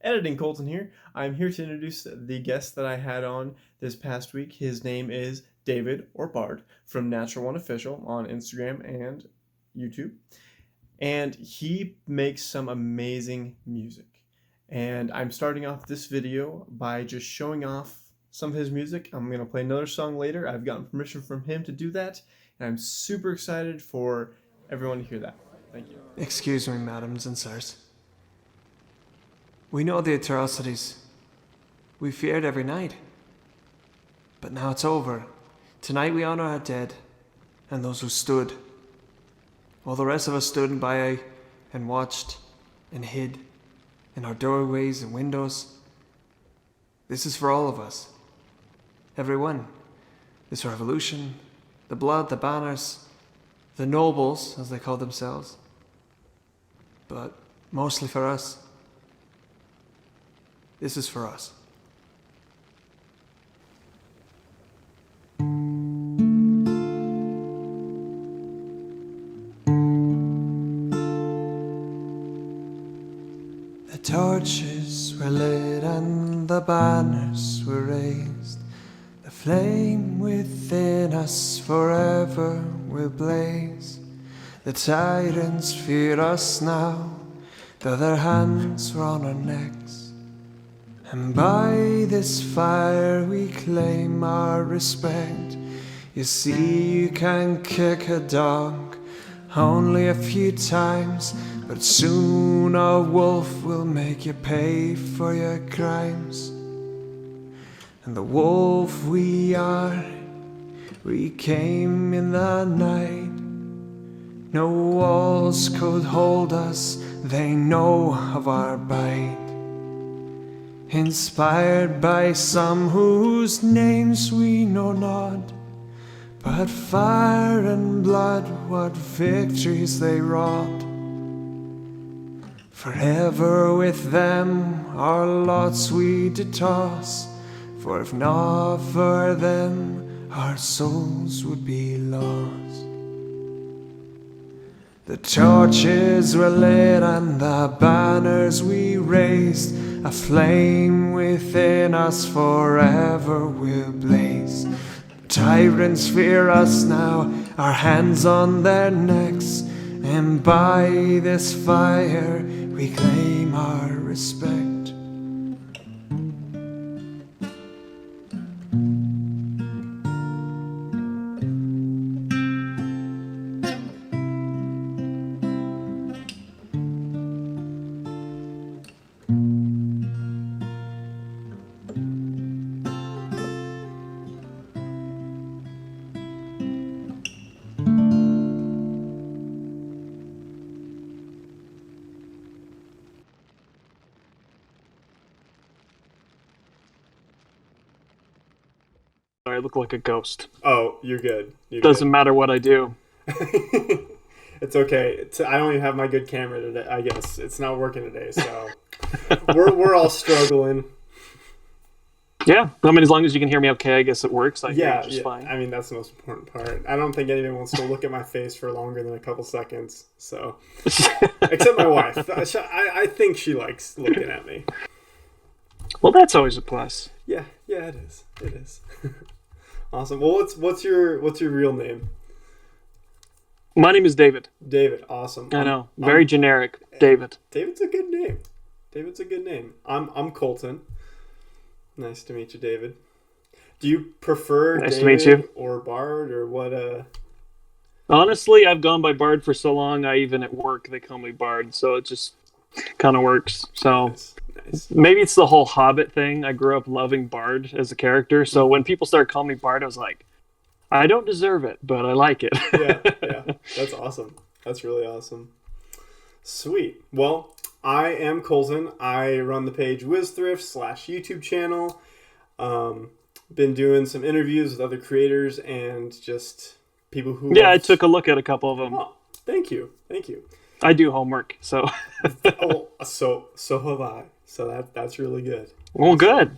Editing Colton here. I'm here to introduce the guest that I had on this past week. His name is David, or Bard, from Natural One Official on Instagram and YouTube. And he makes some amazing music. And I'm starting off this video by just showing off some of his music. I'm going to play another song later. I've gotten permission from him to do that, and I'm super excited for everyone to hear that. Thank you. Excuse me, madams and sirs. We know the atrocities we feared every night. But now it's over. Tonight we honor our dead and those who stood, while the rest of us stood by and watched and hid in our doorways and windows. This is for all of us. Everyone. This revolution, the blood, the banners, the nobles, as they call themselves. But mostly for us. This is for us. The torches were lit and the banners were raised. The flame within us forever will blaze. The tyrants fear us now, though their hands were on our necks. And by this fire we claim our respect. You see, you can kick a dog only a few times, but soon a wolf will make you pay for your crimes. And the wolf we are, we came in the night. No walls could hold us, they know of our bite. Inspired by some whose names we know not, but fire and blood, what victories they wrought. Forever with them our lots we did toss, for if not for them our souls would be lost. The torches were lit and the banners we raised. A flame within us forever will blaze. Tyrants fear us now, our hands on their necks. And by this fire we claim our respect. I look like a ghost. Oh, you're good. Doesn't matter what I do. It's okay. I don't even have my good camera today. I guess it's not working today, so we're all struggling. Yeah, I mean, as long as you can hear me okay, I guess it works. I hear Yeah, you just fine. I mean, that's the most important part. I don't think anyone wants to look at my face for longer than a couple seconds. So, except my wife. I think she likes looking at me. Well, that's always a plus. Yeah, it is. It is. Awesome. Well, what's your real name? My name is David. David. Awesome. I know. Very generic. David. David's a good name. David's a good name. I'm Colton. Nice to meet you, David. Do you prefer Nice David to meet you. or Bard or what? Honestly, I've gone by Bard for so long. Even at work, they call me Bard, so it just kind of works. So Nice. maybe it's the whole Hobbit thing. I grew up loving Bard as a character, so when people started calling me Bard, I was like, I don't deserve it, but I like it. Yeah. That's awesome. That's really awesome. Sweet. Well, I am Colton. I run the page WizThrift / YouTube channel. Been doing some interviews with other creators and just people who. Yeah, I took a look at a couple of them. Oh, thank you. I do homework, so. So have I. So that's really good. Well, good.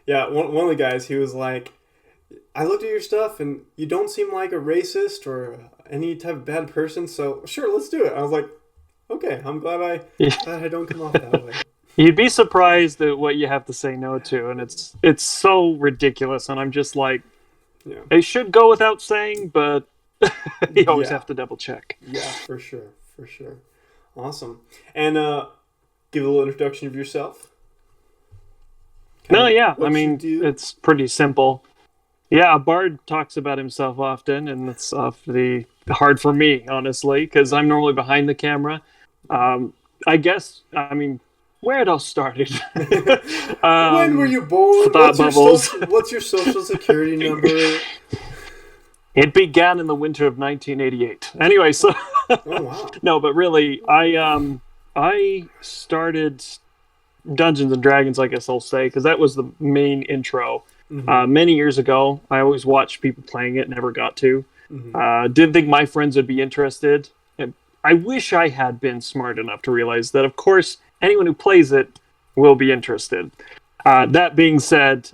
Yeah, one of the guys, he was like, I looked at your stuff and you don't seem like a racist or any type of bad person, so sure, let's do it. I was like, okay, I'm glad I don't come off that way. You'd be surprised at what you have to say no to, and it's so ridiculous. And I'm just like, Yeah. they should go without saying, but you always Yeah. have to double check. Yeah, for sure. For sure. Awesome. And give a little introduction of yourself. Kind No, of yeah, I what you mean, do. it's pretty simple. Yeah, a bard talks about himself often, and it's awfully hard for me, honestly, because I'm normally behind the camera. Um, I guess, I mean, where it all started. When were um, you born? Thought bubbles. What's your social security number? It began in the winter of 1988. Anyway, so Oh wow. no, but really, I started Dungeons and Dragons, I guess I'll say, because that was the main intro. Mm-hmm. Many years ago, I always watched people playing it, never got to. Mm-hmm. Didn't think my friends would be interested. And I wish I had been smart enough to realize that, of course, anyone who plays it will be interested. That being said,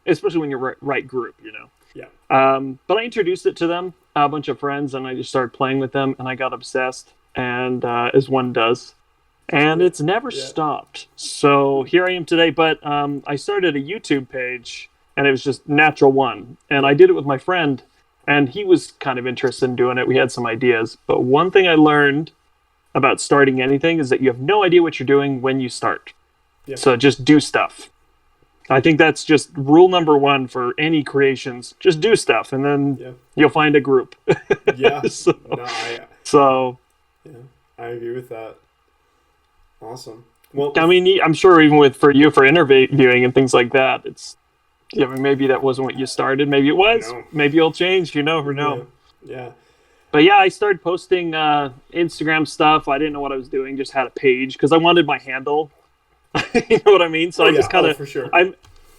especially when you're right group, you know. Yeah. But I introduced it to them, a bunch of friends, and I just started playing with them, and I got obsessed, and as one does. And Yeah. it's never Yeah. stopped. So here I am today. But I started a YouTube page, and it was just Natural One, and I did it with my friend, and he was kind of interested in doing it. We had some ideas, but one thing I learned about starting anything is that you have no idea what you're doing when you start. Yeah. So just do stuff. I think that's just rule number one for any creations. Just do stuff, and then Yeah. you'll find a group. Yeah. so, No, so, yeah, I agree with that. Awesome. Well, I mean, I'm sure even with for you for interviewing and things like that, it's yeah. I mean, maybe that wasn't what you started. Maybe it was. No. Maybe it'll change. You never know. Yeah. But yeah, I started posting Instagram stuff. I didn't know what I was doing. Just had a page because I wanted my handle. You know what I mean? So Oh, I just yeah. kind Oh, of for sure.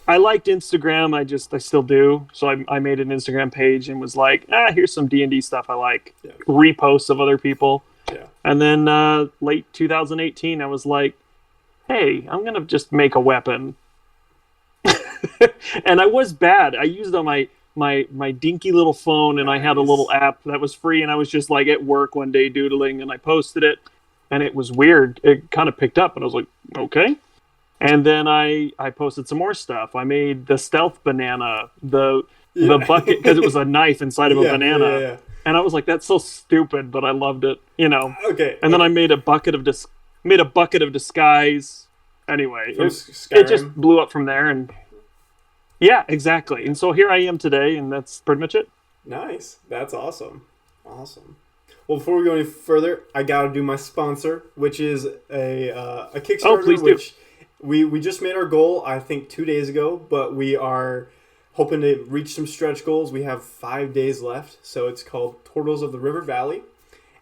I liked Instagram. I still do. So I made an Instagram page and was like, here's some D&D stuff I like. Yeah. Reposts of other people. Yeah. And then late 2018, I was like, hey, I'm gonna just make a weapon. And I was bad. I used on my dinky little phone, and I had a little app that was free, and I was just like at work one day doodling, and I posted it, and it was weird. It kind of picked up, and I was like, okay. And then I posted some more stuff. I made the stealth banana, the bucket, because it was a knife inside of a banana. Yeah. And I was like, that's so stupid, but I loved it, you know. Okay. And then I made a bucket of disguise. Anyway, From it just Skyrim? blew up from there, and yeah, exactly. And so here I am today, and that's pretty much it. Nice. That's awesome. Awesome. Well, before we go any further, I gotta do my sponsor, which is a Kickstarter, please do. which we just made our goal, I think 2 days ago, but we are hoping to reach some stretch goals. We have 5 days left, so it's called Turtles of the River Valley,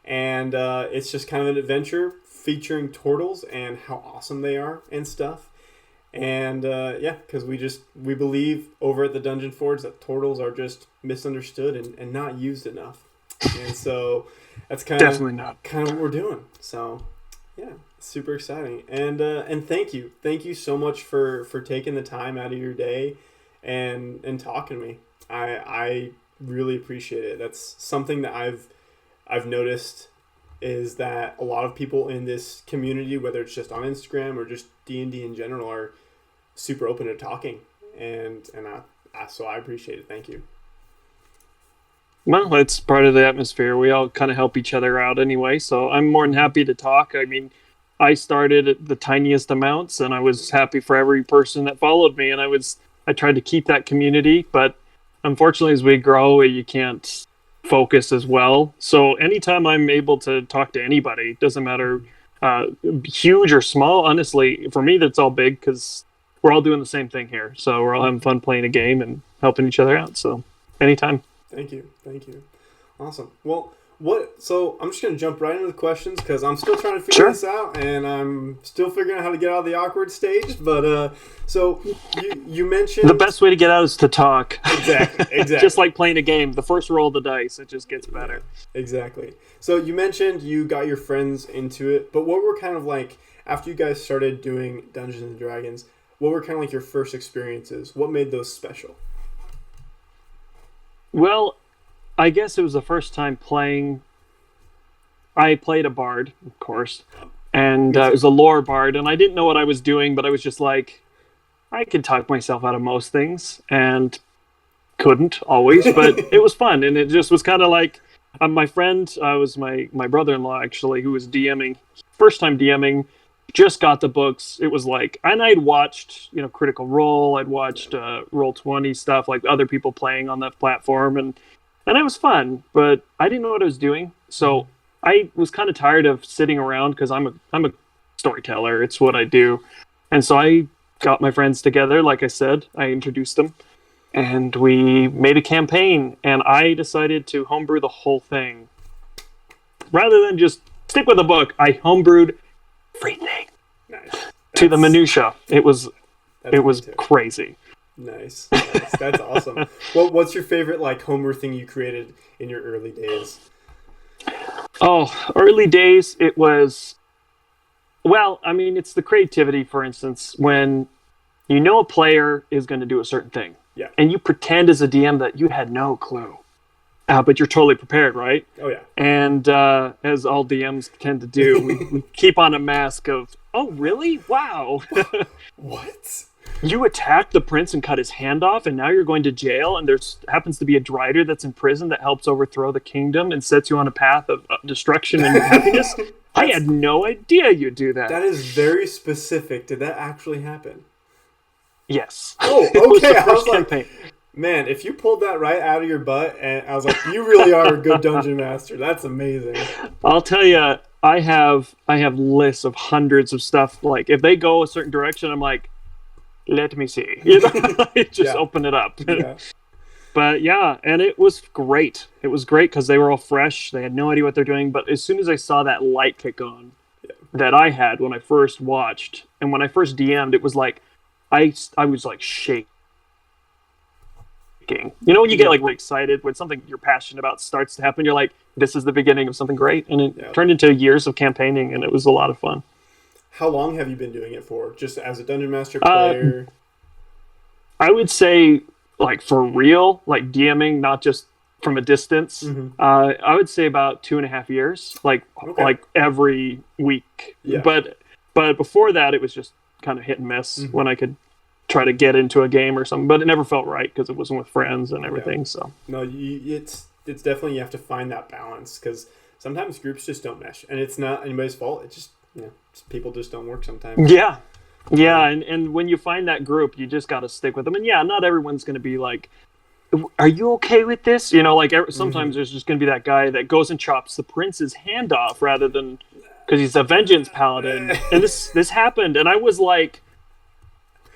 and it's just kind of an adventure featuring turtles and how awesome they are and stuff. And yeah, because we believe over at the Dungeon Forge that turtles are just misunderstood and not used enough, and so that's Definitely not. kind of what we're doing. So yeah, super exciting. And thank you so much for taking the time out of your day and talking to me. I really appreciate it. That's something that I've noticed is that a lot of people in this community, whether it's just on Instagram or just D&D in general, are super open to talking, and so I appreciate it. Thank you. Well, it's part of the atmosphere. We all kind of help each other out anyway, so I'm more than happy to talk. I mean, I started at the tiniest amounts, and I was happy for every person that followed me, and I tried to keep that community, but unfortunately, as we grow, you can't focus as well. So anytime I'm able to talk to anybody, doesn't matter huge or small, honestly, for me, that's all big because we're all doing the same thing here. So we're all having fun playing a game and helping each other out. So anytime. Thank you. Awesome. Well, so I'm just gonna jump right into the questions because I'm still trying to figure this out, and I'm still figuring out how to get out of the awkward stage. But so you mentioned the best way to get out is to talk. Exactly. Just like playing a game, the first roll of the dice, it just gets better. Yeah, exactly. So you mentioned you got your friends into it, but what were kind of like after you guys started doing Dungeons and Dragons? What were kind of like your first experiences? What made those special? Well, I guess it was the first time playing. I played a bard, of course, and it was a lore bard, and I didn't know what I was doing, but I was just like, I can talk myself out of most things, and couldn't always, but it was fun, and it just was kind of like my friend was my brother-in-law actually, who was DMing, first time DMing, just got the books. It was like, and I'd watched Critical Role, I'd watched Roll20 stuff, like other people playing on that platform, and it was fun, but I didn't know what I was doing, so I was kind of tired of sitting around because I'm a storyteller. It's what I do, and so I got my friends together. Like I said, I introduced them, and we made a campaign, and I decided to homebrew the whole thing. Rather than just stick with a book, I homebrewed everything. Nice. To the minutia. It was crazy. Nice. That's awesome. What's your favorite like homebrew thing you created in your early days? Oh, early days, it was, well, I mean, it's the creativity, for instance, when a player is going to do a certain thing. Yeah. And you pretend as a DM that you had no clue. But you're totally prepared, right? Oh, yeah. And as all DMs tend to do, we keep on a mask of, oh, really? Wow. What? You attacked the prince and cut his hand off, and now you're going to jail, and there's happens to be a drider that's in prison that helps overthrow the kingdom and sets you on a path of destruction and happiness? I had no idea you'd do that. That is very specific. Did that actually happen? Yes. Oh, okay. I was like, man, if you pulled that right out of your butt, and I was like, you really are a good dungeon master. That's amazing. I'll tell you, I have lists of hundreds of stuff. Like, if they go a certain direction, I'm like, let me see. Just open it up. Yeah. But yeah, and it was great. It was great because they were all fresh. They had no idea what they're doing. But as soon as I saw that light kick on that I had when I first watched, and when I first DM'd, it was like, I was like shaking. When you get like really excited when something you're passionate about starts to happen, you're like, this is the beginning of something great. And it turned into years of campaigning, and it was a lot of fun. How long have you been doing it for? Just as a dungeon master player? I would say, like, for real, like DMing, not just from a distance. Mm-hmm. I would say about 2.5 years, like every week. Yeah. But before that, it was just kind of hit and miss when I could try to get into a game or something, but it never felt right because it wasn't with friends and everything. Yeah. So no, it's definitely, you have to find that balance because sometimes groups just don't mesh, and it's not anybody's fault. It's just people just don't work sometimes. Yeah, and when you find that group, you just got to stick with them. And not everyone's going to be like, are you okay with this? Sometimes there's just going to be that guy that goes and chops the prince's hand off rather than because he's a vengeance paladin. And this happened, and I was like,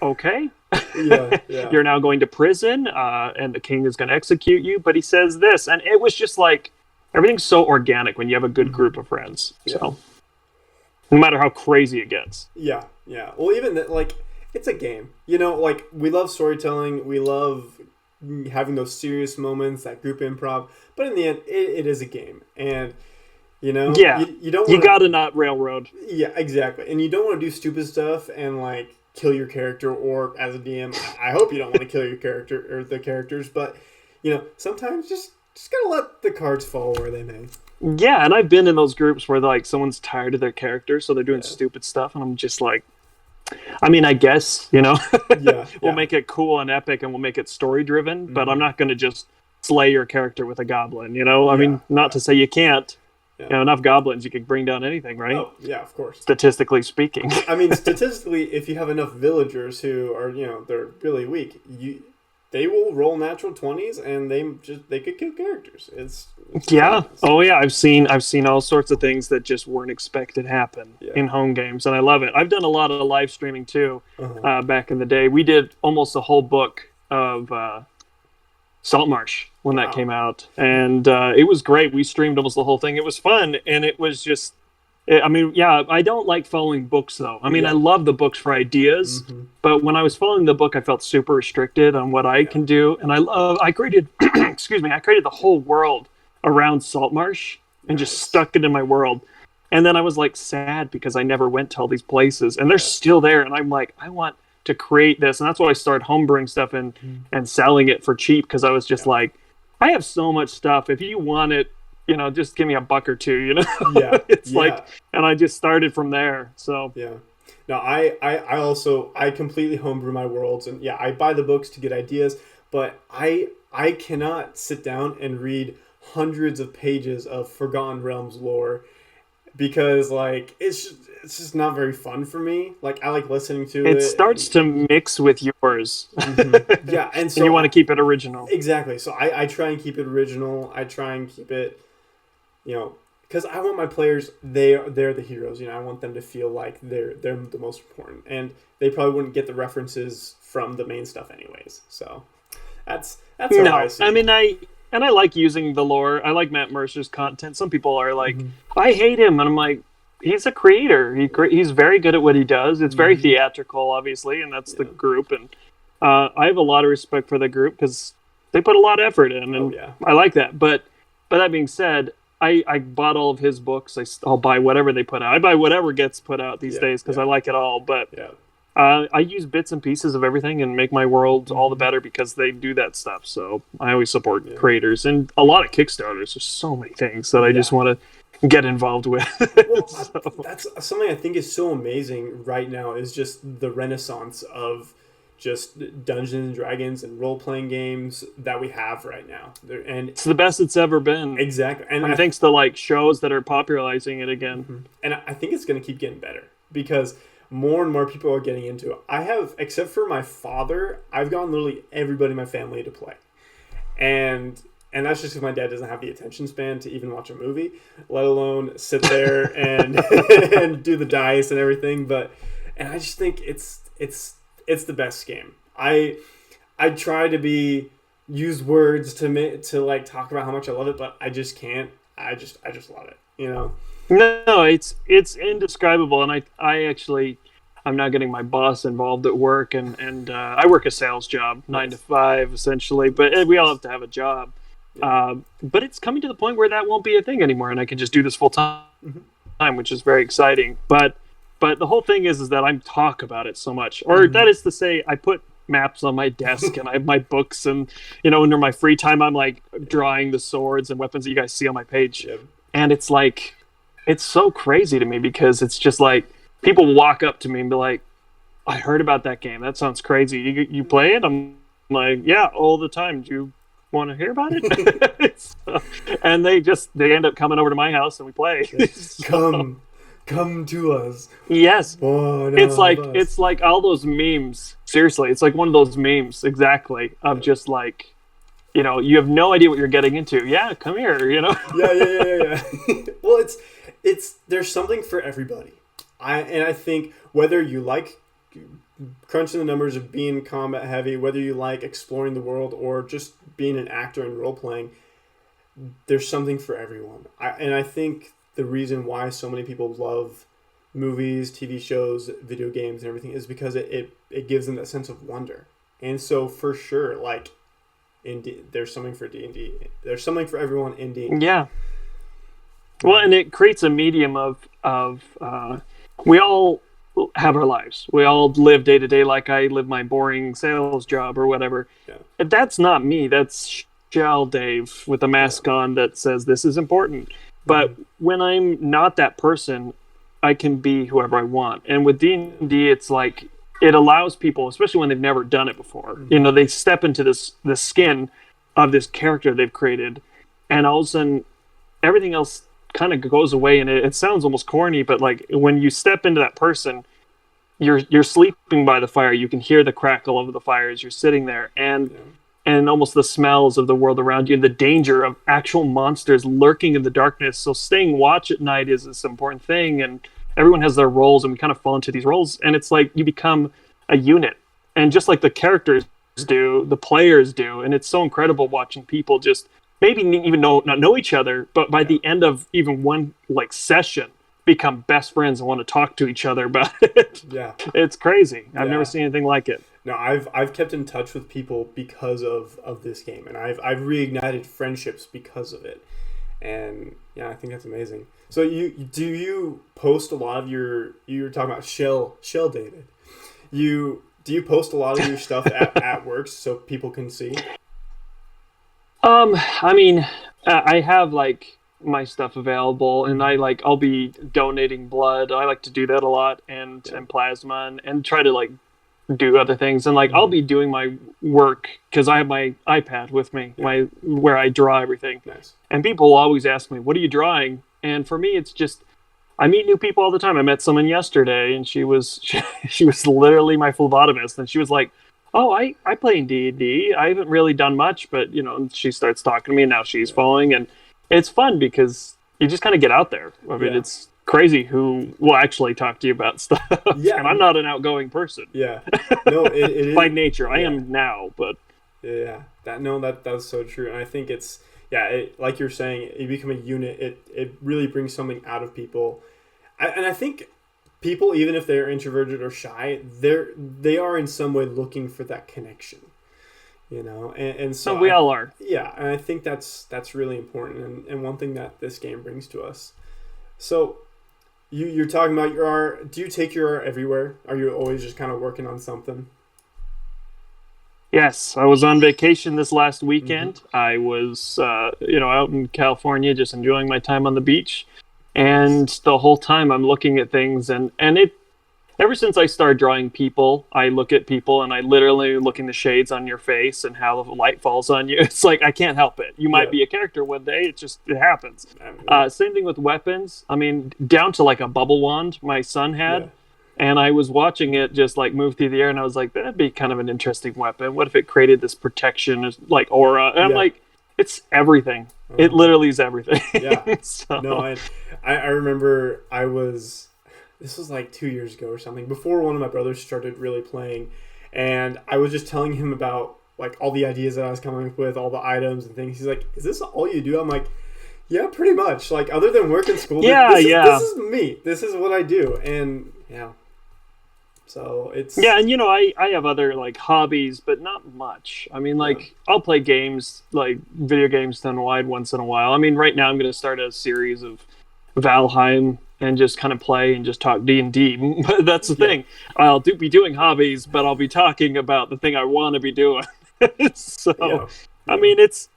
okay, you're now going to prison, and the king is going to execute you. But he says this, and it was just like everything's so organic when you have a good group of friends. So no matter how crazy it gets. Yeah. Well, even that, like, it's a game. Like, we love storytelling. We love having those serious moments, that group improv. But in the end, it is a game, and you don't. You gotta not railroad. Yeah, exactly. And you don't want to do stupid stuff and like kill your character, or as a DM, I hope you don't want to kill your character or the characters, but sometimes just gotta let the cards fall where they may. Yeah, and I've been in those groups where like someone's tired of their character, so they're doing stupid stuff, and I'm just like, I mean, I guess we'll make it cool and epic, and we'll make it story driven, but I'm not going to just slay your character with a goblin. I mean, not to say you can't. Yeah. Enough goblins, you could bring down anything, right? Oh, yeah, of course. Statistically speaking. I mean, statistically, if you have enough villagers who are, they're really weak, they will roll natural 20s, and they could kill characters. It's Oh yeah, I've seen all sorts of things that just weren't expected to happen in home games, and I love it. I've done a lot of live streaming too. Back in the day, we did almost a whole book of Saltmarsh when that came out, and it was great. We streamed almost the whole thing. It was fun, and it was just, I mean, I don't like following books though. I mean, I love the books for ideas, but when I was following the book, I felt super restricted on what I can do, and I created I created the whole world around Saltmarsh and just stuck it in my world. And then I was like sad because I never went to all these places, and they're still there, and I'm like, I want to create this. And that's why I started homebrewing stuff and selling it for cheap, because I was just like, I have so much stuff. If you want it, just give me $1 or $2. Yeah, It's yeah, like, and I just started from there. So yeah. No, I also I completely homebrew my worlds, and yeah, I buy the books to get ideas, but I cannot sit down and read hundreds of pages of Forgotten Realms lore because like it's just not very fun for me. Like I like listening to it it, starts and to mix with yours, yeah, and and you so want to keep it original. exactly. So I try and keep it original. I try and keep it, you know, because I want my players, they're the heroes. I want them to feel like they're the most important, and they probably wouldn't get the references from the main stuff anyways. So that's how I No, see I it. mean, I like using the lore. I like Matt Mercer's content. Some people are like, Hmm. I hate him, and I'm like, he's a creator. He's very good at what he does. It's very Hmm. theatrical, obviously, and that's the Yeah. group. And I have a lot of respect for the group because they put a lot of effort in, Oh and yeah. I like that. But that being said, I bought all of his books. I'll buy whatever they put out. I buy whatever gets put out these Yeah. days because Yeah. I like it all. But Yeah. I use bits and pieces of everything and make my world all the Hmm. better because they do that stuff. So I always support Yeah. creators and a lot of Kickstarters. There's so many things that I just Yeah. want to get involved with. Well, So that's something I think is so amazing right now is just the renaissance of just Dungeons and Dragons and role playing games that we have right now. And it's the best it's ever been. exactly, and I mean, thanks to like shows that are popularizing it again. mhm. And I think it's going to keep getting better because more and more people are getting into it. I have, except for my father, I've gotten literally everybody in my family to play, and that's just because my dad doesn't have the attention span to even watch a movie, let alone sit there and and do the dice and everything. And I just think it's the best game. I try to use words to like talk about how much I love it, but I just can't. I just love it. No, it's indescribable, and I actually I'm now getting my boss involved at work, and I work a sales job, 9 to 5 essentially, but we all have to have a job. Yeah. But it's coming to the point where that won't be a thing anymore, and I can just do this full time, Mhm. which is very exciting. But the whole thing is that I talk about it so much, or Mhm. that is to say, I put maps on my desk and I have my books, and under my free time, I'm like drawing the swords and weapons that you guys see on my page, Yep. and it's like it's so crazy to me because it's just like people will walk up to me and be like, I heard about that game. That sounds crazy. You play it? I'm like, yeah, all the time. Do you want to hear about it? And they end up coming over to my house and we play. So, Come to us. yes, One it's of like us. it's like all those memes. Seriously, it's like one of those memes exactly of just like you have no idea what you're getting into. Yeah, come here. Yeah. Well, it's there's something for everybody. I think whether you like crunching the numbers of being combat heavy, whether you like exploring the world or just being an actor and role playing, there's something for everyone. I think the reason why so many people love movies, TV shows, video games, and everything is because it gives them that sense of wonder. And so for sure, like there's something for D&D. There's something for everyone in D&D. Yeah. Well, and it creates a medium of we all have our lives. We all live day to day like I live my boring sales job or whatever. Yeah. And that's not me. That's Shell Dave with a mask on that says this is important. But when I'm not that person, I can be whoever I want. And with D&D, it's like it allows people, especially when they've never done it before. They step into the skin of this character they've created, and all of a sudden, everything else kind of goes away. And it sounds almost corny, but like when you step into that person, you're sleeping by the fire. You can hear the crackle of the fire as you're sitting there, and almost the smells of the world around you, and the danger of actual monsters lurking in the darkness. So staying watch at night is this important thing, and everyone has their roles, and we kind of fall into these roles, and it's like you become a unit, and just like the characters do, the players do, and it's so incredible watching people just maybe even not know each other, but by the end of even one like session, become best friends and want to talk to each other about it. Yeah. It's crazy. I've Yeah. never seen anything like it. No, I've kept in touch with people because of this game, and I've reignited friendships because of it, and yeah, I think that's amazing. So you post a lot of you were talking about Shell David. Do you post a lot of your stuff at work so people can see? I mean, I have like my stuff available, and I'll be donating blood. I like to do that a lot, and plasma, and try to like do other things, and like I'll be doing my work because I have my iPad with me, my where I draw everything. Nice. And people always ask me, "What are you drawing?" And for me, it's just I meet new people all the time. I met someone yesterday, and she was she was literally my phlebotomist, and she was like, "Oh, I play in D&D. I haven't really done much, but you know." And she starts talking to me, and now she's following, and it's fun because you just kind of get out there. I mean, it's crazy who will actually talk to you about stuff. Yeah. And I'm not an outgoing person. Yeah. No, it is. By nature. I am now, but... Yeah. That's so true. And I think it's... Yeah, like you're saying, you become a unit. It really brings something out of people. And I think people, even if they're introverted or shy, they are in some way looking for that connection. You know, and so we all are. Yeah, and I think that's really important, and one thing that this game brings to us. So, you're talking about your art. Do you take your art everywhere? Are you always just kind of working on something? Yes, I was on vacation this last weekend. I was, out in California, just enjoying my time on the beach, and the whole time I'm looking at things, and it. Ever since I started drawing people, I look at people and I literally look in the shades on your face and how the light falls on you. It's like, I can't help it. You might be a character one day. It happens. Same thing with weapons. I mean, down to like a bubble wand my son had. Yeah. And I was watching it just like move through the air, and I was like, that'd be kind of an interesting weapon. What if it created this protection, like aura? And I'm like, it's everything. It literally is everything. Yeah. So. No, I remember this was like 2 years ago or something, before one of my brothers started really playing, and I was just telling him about like all the ideas that I was coming up with, all the items and things. He's like, "Is this all you do?" I'm like, "Yeah, pretty much. Like, other than work and school, this is me. This is what I do." And so it's and I have other like hobbies, but not much. I mean, like I'll play games, like video games, wide once in a while. I mean, right now I'm going to start a series of Valheim and just kind of play and just talk D&D. That's the thing. I'll be doing hobbies, but I'll be talking about the thing I want to be doing. So, I mean, it's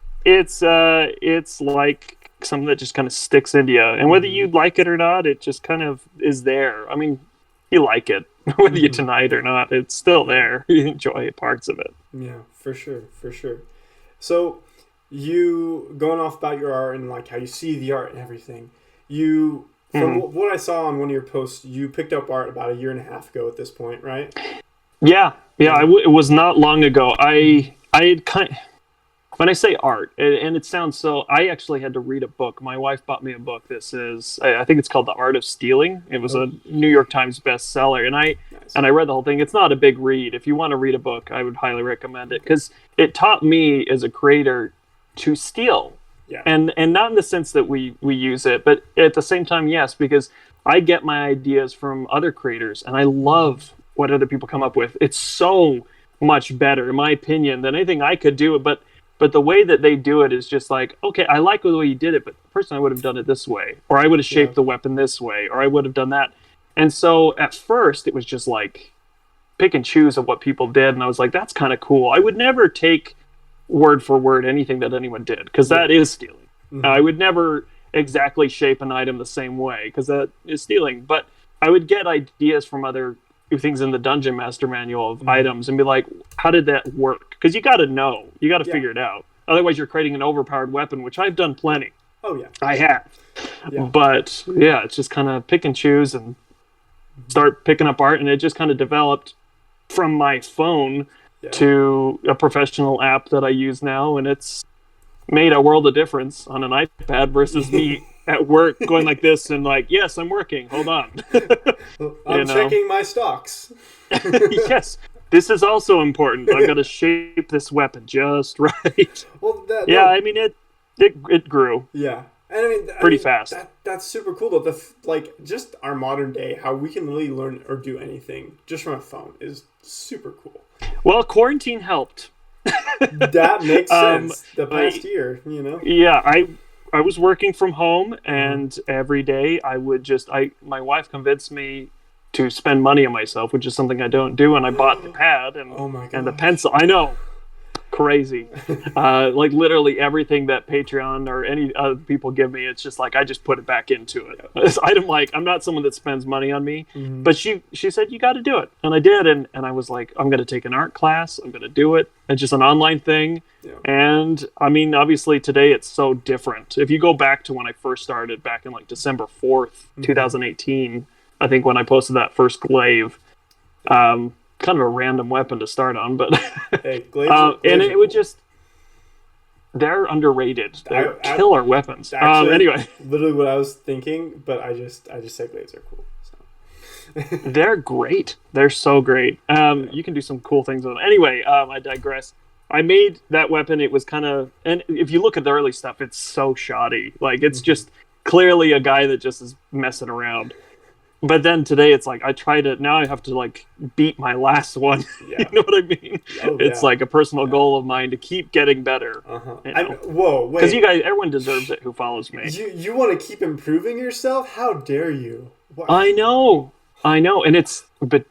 like something that just kind of sticks into you. And whether you like it or not, it just kind of is there. I mean, you like it, whether you deny it or not, it's still there. You enjoy parts of it. Yeah, for sure. So, you, going off about your art and like how you see the art and everything, from what I saw on one of your posts, you picked up art about 1.5 years ago at this point, right? Yeah. It was not long ago. I had when I say art, and it sounds so, I actually had to read a book. My wife bought me a book. This is, I think it's called The Art of Stealing. It was a New York Times bestseller, and I read the whole thing. It's not a big read. If you want to read a book, I would highly recommend it, because it taught me as a creator to steal. Yeah. And not in the sense that we use it, but at the same time, yes, because I get my ideas from other creators, and I love what other people come up with. It's so much better, in my opinion, than anything I could do. But the way that they do it is just like, okay, I like the way you did it, but personally, I would have done it this way, or I would have shaped the weapon this way, or I would have done that. And so at first, it was just like pick and choose of what people did, and I was like, that's kind of cool. I would never take word for word anything that anyone did, because that is stealing. I would never exactly shape an item the same way, because that is stealing. But I would get ideas from other things in the Dungeon Master Manual of items and be like, how did that work? Because you got to know. You got to figure it out. Otherwise, you're creating an overpowered weapon, which I've done plenty. Oh, yeah. I have. Yeah. But, yeah, it's just kind of pick and choose and start picking up art. And it just kind of developed from my phone to a professional app that I use now, and it's made a world of difference on an iPad versus me at work going like this and like, yes, I'm working. Hold on. I'm checking my stocks. Yes, this is also important. I've got to shape this weapon just right. Well, I mean, it grew. Yeah. And I mean, pretty fast. That's super cool though. Like just our modern day, how we can really learn or do anything just from a phone is super cool. Well, quarantine helped. That makes sense. The past year, Yeah, I was working from home, and every day I would my wife convinced me to spend money on myself, which is something I don't do, and I bought the pad and the pencil. I know. crazy. Like literally everything that Patreon or any other people give me, it's just like I just put it back into it. I'm not someone that spends money on me, Mm-hmm. but she said you got to do it, and I did, and I was like, I'm gonna take an art class, I'm gonna do it. It's just an online thing, Yeah. and I mean, obviously today it's so different. If you go back to when I first started back in like December 4th, 2018, I think when I posted that first glaive. Kind of a random weapon to start on, but Hey, glaives and are it would cool. just they're underrated. They're I killer weapons. actually Anyway, literally what I was thinking, but I just said glaives are cool. So. they're great. They're so great. You can do some cool things with them. Anyway, I digress. I made that weapon. It was kind of, and if you look at the early stuff, it's so shoddy. Like it's just clearly a guy that just is messing around. But then today it's like I try to now I have to like beat my last one. Yeah. You know what I mean? Oh, It's yeah. like a personal goal of mine to keep getting better. Uh-huh. You know? Whoa, wait. Because you guys, everyone deserves it who follows me. You want to keep improving yourself? How dare you? What? I know, and but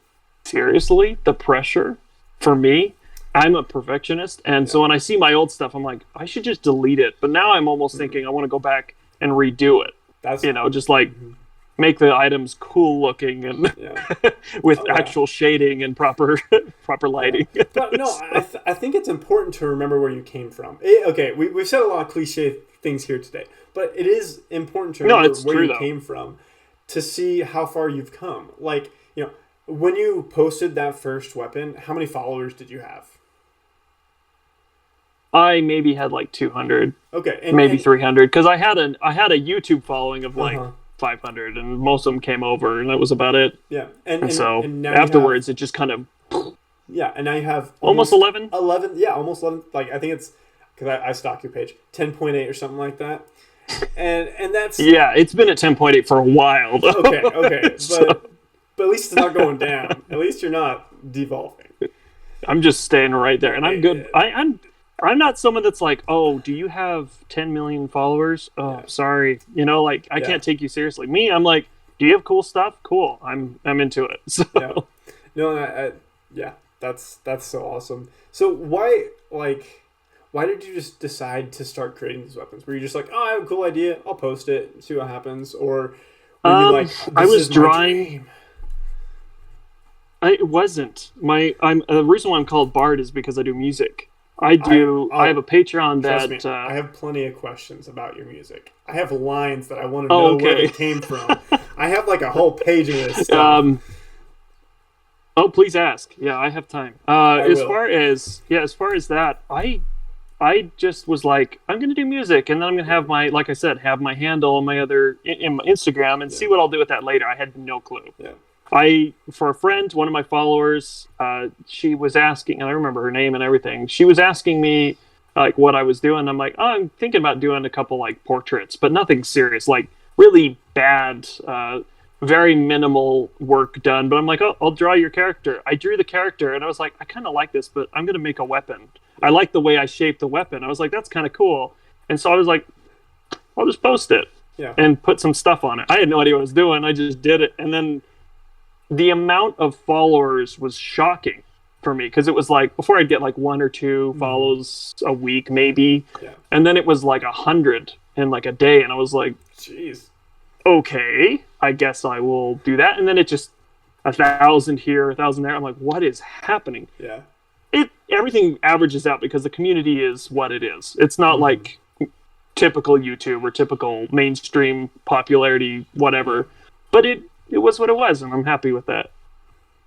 seriously, the pressure for me. I'm a perfectionist, and so when I see my old stuff, I'm like, I should just delete it. But now I'm almost thinking I want to go back and redo it. That's Just like make the items cool looking and yeah. with yeah. actual shading and proper lighting. But no, I think it's important to remember where you came from. Okay, we've said a lot of cliche things here today, but it is important to remember it's where true, you though. came from to see how far you've come. Like, when you posted that first weapon, how many followers did you have? I maybe had like 200, Okay, maybe 300, because I had a YouTube following of like Uh-huh. 500, and most of them came over, and that was about it. Yeah, And so now afterwards, it just kind of and now you have almost 11. 11, yeah, almost 11. Like I think it's because I stalk your page, 10.8 or something like that, and that's Yeah, it's been at 10.8 for a while, though. okay, So, but at least it's not going down. At least you're not devolving. I'm just staying right there, and I'm good. I'm not someone that's like, oh, do you have 10 million followers? Oh, Yeah. sorry, like I can't take you seriously. Me, I'm like, do you have cool stuff? Cool, I'm into it. So Yeah, no, yeah, that's so awesome. So why did you just decide to start creating these weapons? Were you just like, oh, I have a cool idea, I'll post it, see what happens, or were you like, I was is my drawing. dream? It wasn't I'm the reason why I'm called Bard is because I do music. I have a Patreon Trust that me, I have plenty of questions about your music. I have lines that I want to know where they came from. I have like a whole page of this stuff. Oh, please ask. Yeah, I have time. As far as that, I just was like, I'm gonna do music, and then I'm gonna have like I said, have my handle on my other in my Instagram, and see what I'll do with that later. I had no clue. Yeah. For a friend, one of my followers, she was asking, and I remember her name and everything. She was asking me like what I was doing. I'm like, oh, I'm thinking about doing a couple like portraits, but nothing serious, like really bad, very minimal work done. But I'm like, oh, I'll draw your character. I drew the character, and I was like, I kind of like this, but I'm gonna make a weapon. I like the way I shaped the weapon. I was like, that's kind of cool. And so I was like, I'll just post it and put some stuff on it. I had no idea what I was doing. I just did it, and then the amount of followers was shocking for me because it was like before I'd get like 1 or 2 follows a week maybe, and then it was like 100 in like a day, and I was like, jeez, okay, I guess I will do that. And then it just 1,000 here, 1,000 there. I'm like, what is happening? Yeah, everything averages out because the community is what it is. It's not like typical YouTube or typical mainstream popularity, whatever, but it was what it was, and I'm happy with that.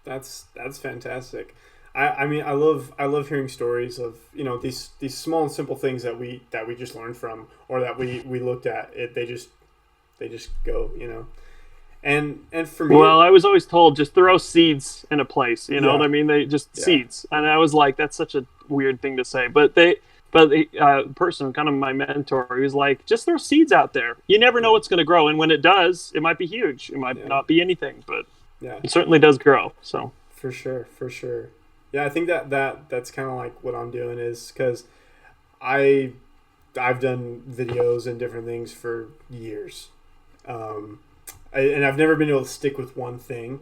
That's fantastic. I mean, I love hearing stories of these small and simple things that we just learned from, or that we looked at it. They just go, and for me, well, I was always told just throw seeds in a place. You know what I mean? They just seeds, and I was like, that's such a weird thing to say, but the person, kind of my mentor, he was like, just throw seeds out there. You never know what's going to grow, and when it does, it might be huge. It might not be anything, but it certainly does grow. So for sure. Yeah, I think that's kind of like what I'm doing is because I've done videos and different things for years, and I've never been able to stick with one thing.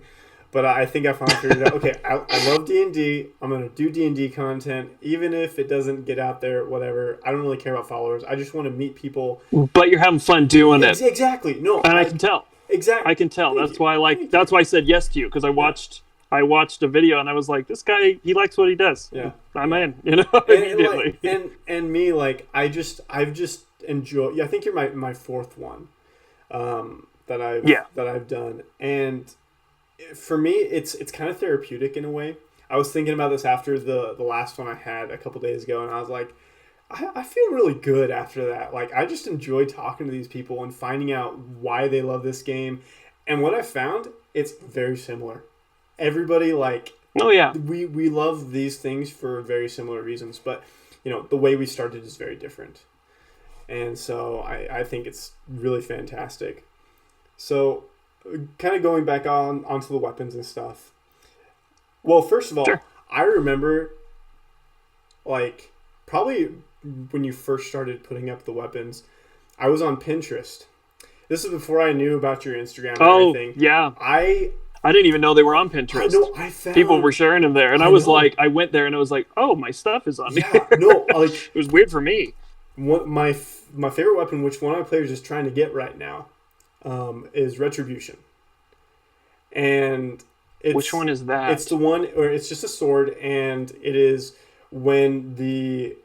But I think I finally figured it out. Okay, I love D&D. I'm going to do D&D content, even if it doesn't get out there, whatever. I don't really care about followers. I just want to meet people. But you're having fun doing it. Exactly. No, And I can tell. Exactly. I can tell. Thank That's you. why that's why I said yes to you, because I watched a video and I was like, this guy, he likes what he does. Yeah. I'm in, immediately. And me, like, I've just enjoyed. Yeah, I think you're my fourth one that I've done. And for me, it's kind of therapeutic in a way. I was thinking about this after the last one I had a couple days ago, and I was like, I feel really good after that. Like, I just enjoy talking to these people and finding out why they love this game. And what I found, it's very similar. Everybody, like, oh yeah, we love these things for very similar reasons, but the way we started is very different. And so I think it's really fantastic. So kind of going back onto the weapons and stuff. Well, first of all, sure. I remember, like, probably when you first started putting up the weapons, I was on Pinterest. This is before I knew about your Instagram and everything. Yeah. I didn't even know they were on Pinterest. I know, I found... People were sharing them there. And I went there and I was like, oh, my stuff is on here. No, like... It was weird for me. My favorite weapon, which one of my players is trying to get right now, is Retribution. And which one is that? It's the one where it's just a sword, and it is when the...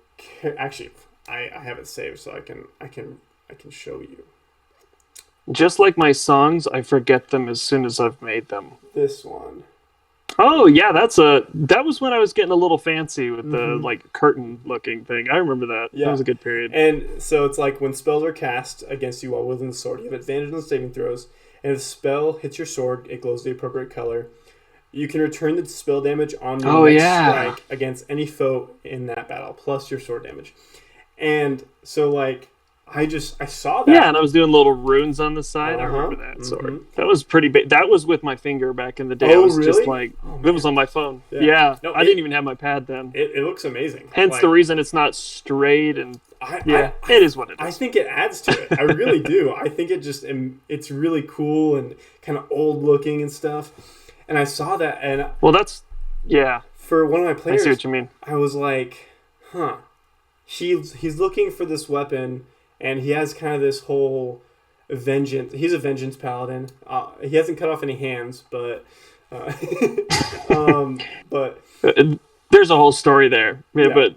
Actually, I have it saved, so I can show you. Just like my songs, I forget them as soon as I've made them. This one. Oh yeah, that was when I was getting a little fancy with the like curtain looking thing. I remember that. Yeah. That was a good period. And so it's like when spells are cast against you while wielding the sword, you have advantage on saving throws, and if the spell hits your sword, it glows the appropriate color. You can return the spell damage on your next strike against any foe in that battle, plus your sword damage. And so, like, I saw that. Yeah, and I was doing little runes on the side. I remember that sword. That was pretty big. That was with my finger back in the day. Oh, I was really? just like, it was on my phone. Yeah. No, I didn't even have my pad then. It looks amazing. Hence the reason it's not straight and... it is what it is. I think it adds to it. I really do. I think it's really cool and kind of old looking and stuff. And I saw that, and for one of my players, I see what you mean. I was like, he's looking for this weapon, and he has kind of this whole vengeance. He's a vengeance paladin. He hasn't cut off any hands, but there's a whole story there. Yeah, but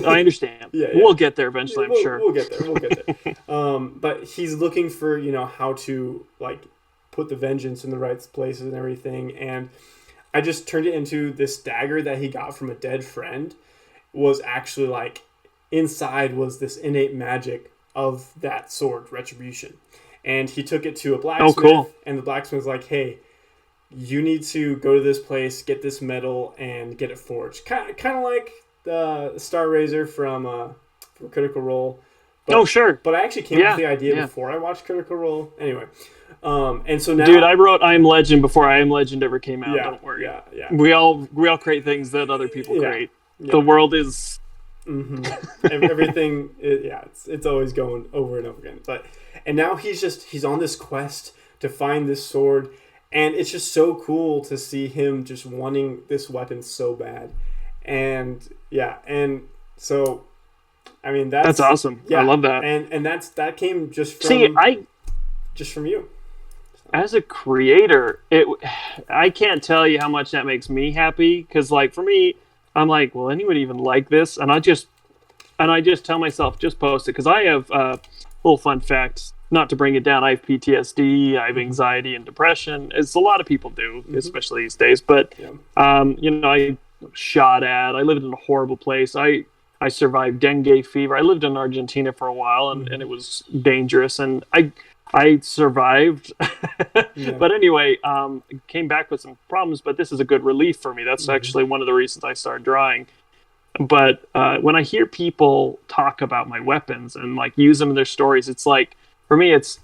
I understand. We'll get there eventually. I'm sure we'll get there. But he's looking for how to like put the vengeance in the right places and everything. And I just turned it into this dagger that he got from a dead friend. Was actually like inside was this innate magic of that sword, Retribution. And he took it to a blacksmith. Oh, cool. And the blacksmith was like, hey, you need to go to this place, get this metal, and get it forged. Kind of like the Star Razor from Critical Role. But, sure. But I actually came up with the idea before I watched Critical Role. Anyway. And so now... Dude, I wrote I Am Legend before I Am Legend ever came out. Don't worry. Yeah. We all create things that other people create. Yeah. The world is... Everything, it's always going over and over again. And now he's on this quest to find this sword, and it's just so cool to see him just wanting this weapon so bad. And so I mean that's awesome. I love that. And that came just from you. As a creator, I can't tell you how much that makes me happy, because like for me, I'm like, will anyone even like this? And I just tell myself, just post it, because I have little fun facts. Not to bring it down, I have PTSD, I have anxiety and depression, as a lot of people do, especially these days. But I shot at. I lived in a horrible place. I survived dengue fever. I lived in Argentina for a while, and it was dangerous. And I survived. But anyway, came back with some problems, but this is a good relief for me. That's actually one of the reasons I started drawing. But when I hear people talk about my weapons and like use them in their stories, it's like, for me, it's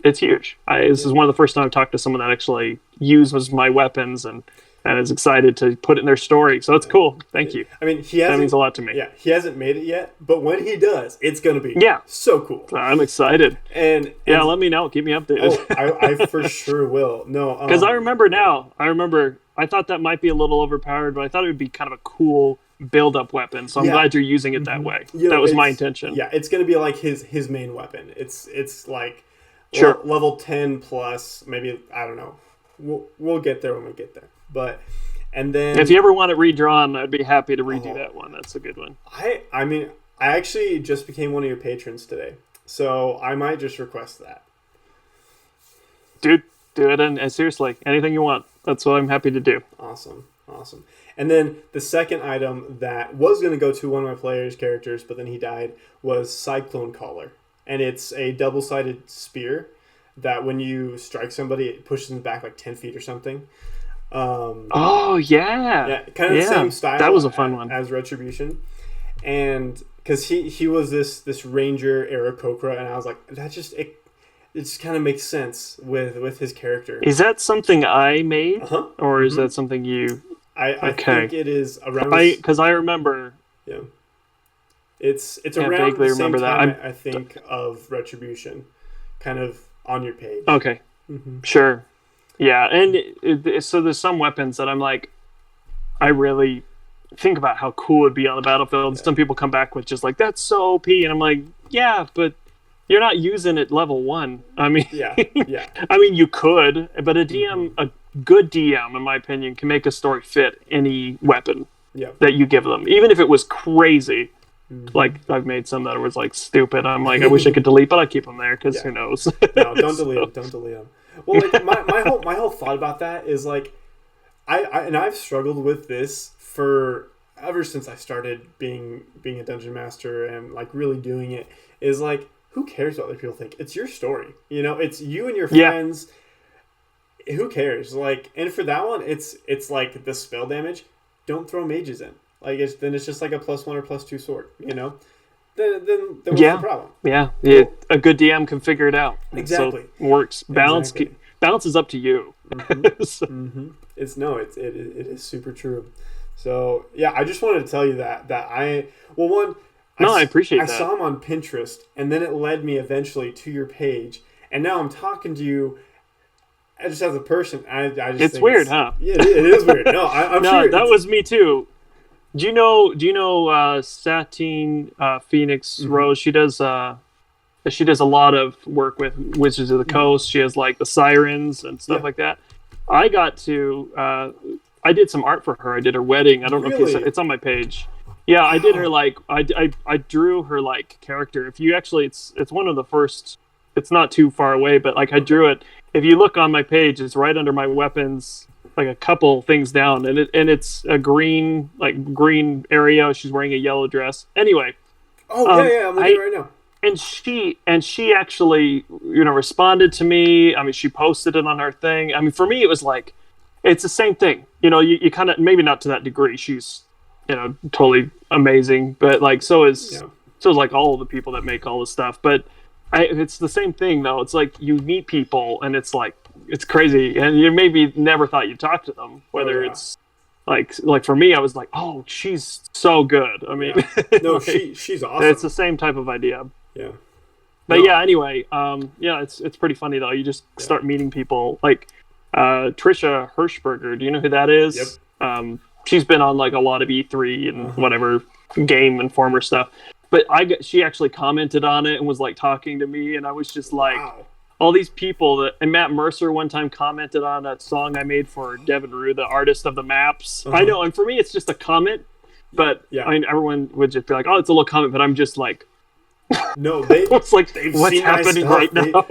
huge. This is one of the first time I've talked to someone that actually uses my weapons and and is excited to put it in their story. So that's cool. Thank you. I mean, That means a lot to me. Yeah, he hasn't made it yet, but when he does, it's gonna be so cool. I'm excited. And let me know. Keep me updated. I for sure will. No, because I remember now. I thought that might be a little overpowered, but I thought it would be kind of a cool build-up weapon. So I'm glad you're using it that way. That was my intention. Yeah, it's gonna be like his main weapon. It's like level 10 plus. Maybe, I don't know. We'll get there when we get there. But and then if you ever want it redrawn, I'd be happy to redo that one. That's a good one. I mean, I actually just became one of your patrons today, so I might just request that. Dude, do it, and seriously, anything you want. That's what I'm happy to do. Awesome. And then the second item that was going to go to one of my players' characters, but then he died, was Cyclone Collar. And it's a double-sided spear that when you strike somebody, it pushes them back like 10 feet or something. Yeah, kind of the same style. That was a fun one. As Retribution. And because he was this Ranger Aarakocra, and I was like, it just kind of makes sense with his character. Is that something I made? Or is that something you... I think it is around... Because I remember... Yeah. It's around the same time, I think, of Retribution. Kind of on your page. Okay. Sure. Yeah, and so there's some weapons that I'm like... I really think about how cool it'd be on the battlefield. Yeah. Some people come back with just like, that's so OP. And I'm like, yeah, but... You're not using it level 1. I mean, I mean, you could, but a good DM, in my opinion, can make a story fit any weapon that you give them, even if it was crazy. Like I've made some that was like stupid. I'm like, I wish I could delete, but I keep them there because who knows? No, don't delete them. Don't delete them. Well, like my whole thought about that is like, I've struggled with this for ever since I started being a dungeon master and like really doing it. Is like, who cares what other people think? It's your story. You know, it's you and your friends. Who cares? Like, and for that one, it's like the spell damage. Don't throw mages in. Like, then it's just like a +1 or +2 sword. You know, then what's the problem? Yeah, a good DM can figure it out. Exactly, so it works. Balance is up to you. It is super true. So yeah, I just wanted to tell you that I appreciate that. I saw him on Pinterest, and then it led me eventually to your page, and now I'm talking to you just as a person. I just it's weird, huh? Yeah, it is weird. No, I'm sure. That was me too. Do you know Satine Phoenix Rose? She does a lot of work with Wizards of the Coast. She has like the Sirens and stuff like that. I got to I did some art for her. I did her wedding. I don't know if you said it's on my page. Yeah, I did her like I drew her like character. If you actually, it's one of the first. It's not too far away, but like I drew it. If you look on my page, it's right under my weapons, like a couple things down, and it's a green area. She's wearing a yellow dress. Anyway. Oh I'm looking right now. And she actually responded to me. I mean, she posted it on her thing. I mean, for me, it was like, it's the same thing. You kind of, maybe not to that degree. She's totally amazing, but like so is like all the people that make all this stuff. But it's the same thing though. It's like you meet people and it's like it's crazy, and you maybe never thought you'd talk to them. Whether it's like for me, I was like, oh, she's so good. I mean, no, she's awesome. It's the same type of idea. Yeah. But anyway, it's pretty funny though. You just start meeting people like Trisha Hirschberger. Do you know who that is? Yep. She's been on like a lot of E3 and whatever Game Informer stuff. But she actually commented on it and was like talking to me, and I was just like, all these people and Matt Mercer one time commented on a song I made for Devin Rue, the artist of the maps. I know, and for me it's just a comment, but I mean, everyone would just be like, oh, it's a little comment, but I'm just like, no, it's like, what's happening right now?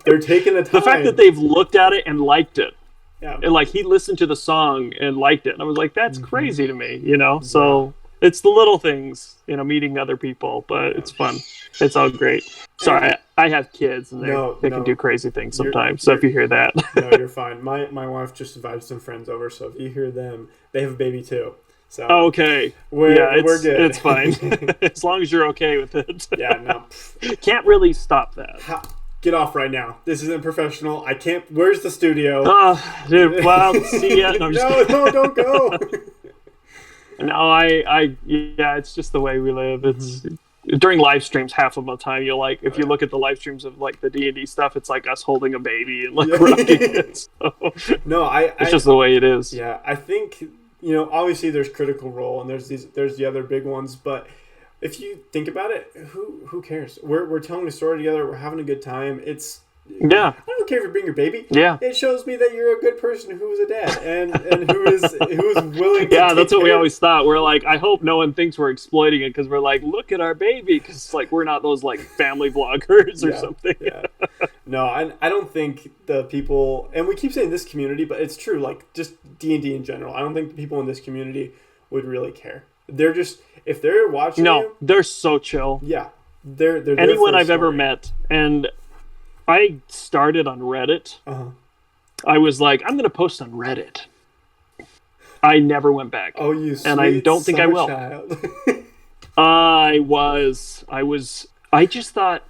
They're taking the time. The fact that they've looked at it and liked it. Yeah. And like he listened to the song and liked it. And I was like, that's crazy to me, So it's the little things, meeting other people, but it's fun. It's all great. Sorry, I have kids and they can do crazy things sometimes. So if you hear that. No, you're fine. My wife just invited some friends over, so if you hear them, they have a baby too. So okay. We're good. It's fine. As long as you're okay with it. Yeah, no. Can't really stop that. get off right now. This isn't professional. I can't. Where's the studio? Dude, well, see ya. No, I'm just kidding. No, don't go. No, yeah, it's just the way we live. It's during live streams, half of the time you'll like, if you look at the live streams of like the D&D stuff, it's like us holding a baby and like rocking it. So No, it's just the way it is. Yeah, I think, you know, obviously there's Critical Role and there's the other big ones, but if you think about it, who cares? We're telling a story together. We're having a good time. Yeah. I don't care if you're bringing your baby. Yeah. It shows me that you're a good person who is a dad and who is willing to Yeah, that's what we care. always thought. We're like, I hope no one thinks we're exploiting it because we're like, look at our baby, because like we're not those like family vloggers or something. Yeah. No, I don't think the people, and we keep saying this community, but it's true. Like just D&D in general, I don't think the people in this community would really care. They're just, if they're watching you, they're so chill. yeah, they're there Anyone for a I've ever story. met, and I started on Reddit. Uh-huh. I was like, I'm going to post on Reddit. I never went back. Oh, you sweet and I don't think I summer will. child. I just thought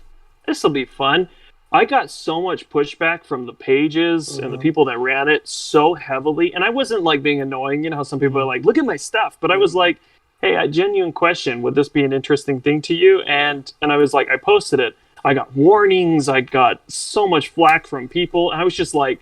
this will be fun. I got so much pushback from the pages and the people that ran it so heavily, and I wasn't like being annoying. You know how some people are like, "Look at my stuff," but I was like, "Hey, a genuine question. Would this be an interesting thing to you?" And I was like, I posted it. I got warnings. I got so much flack from people. And I was just like,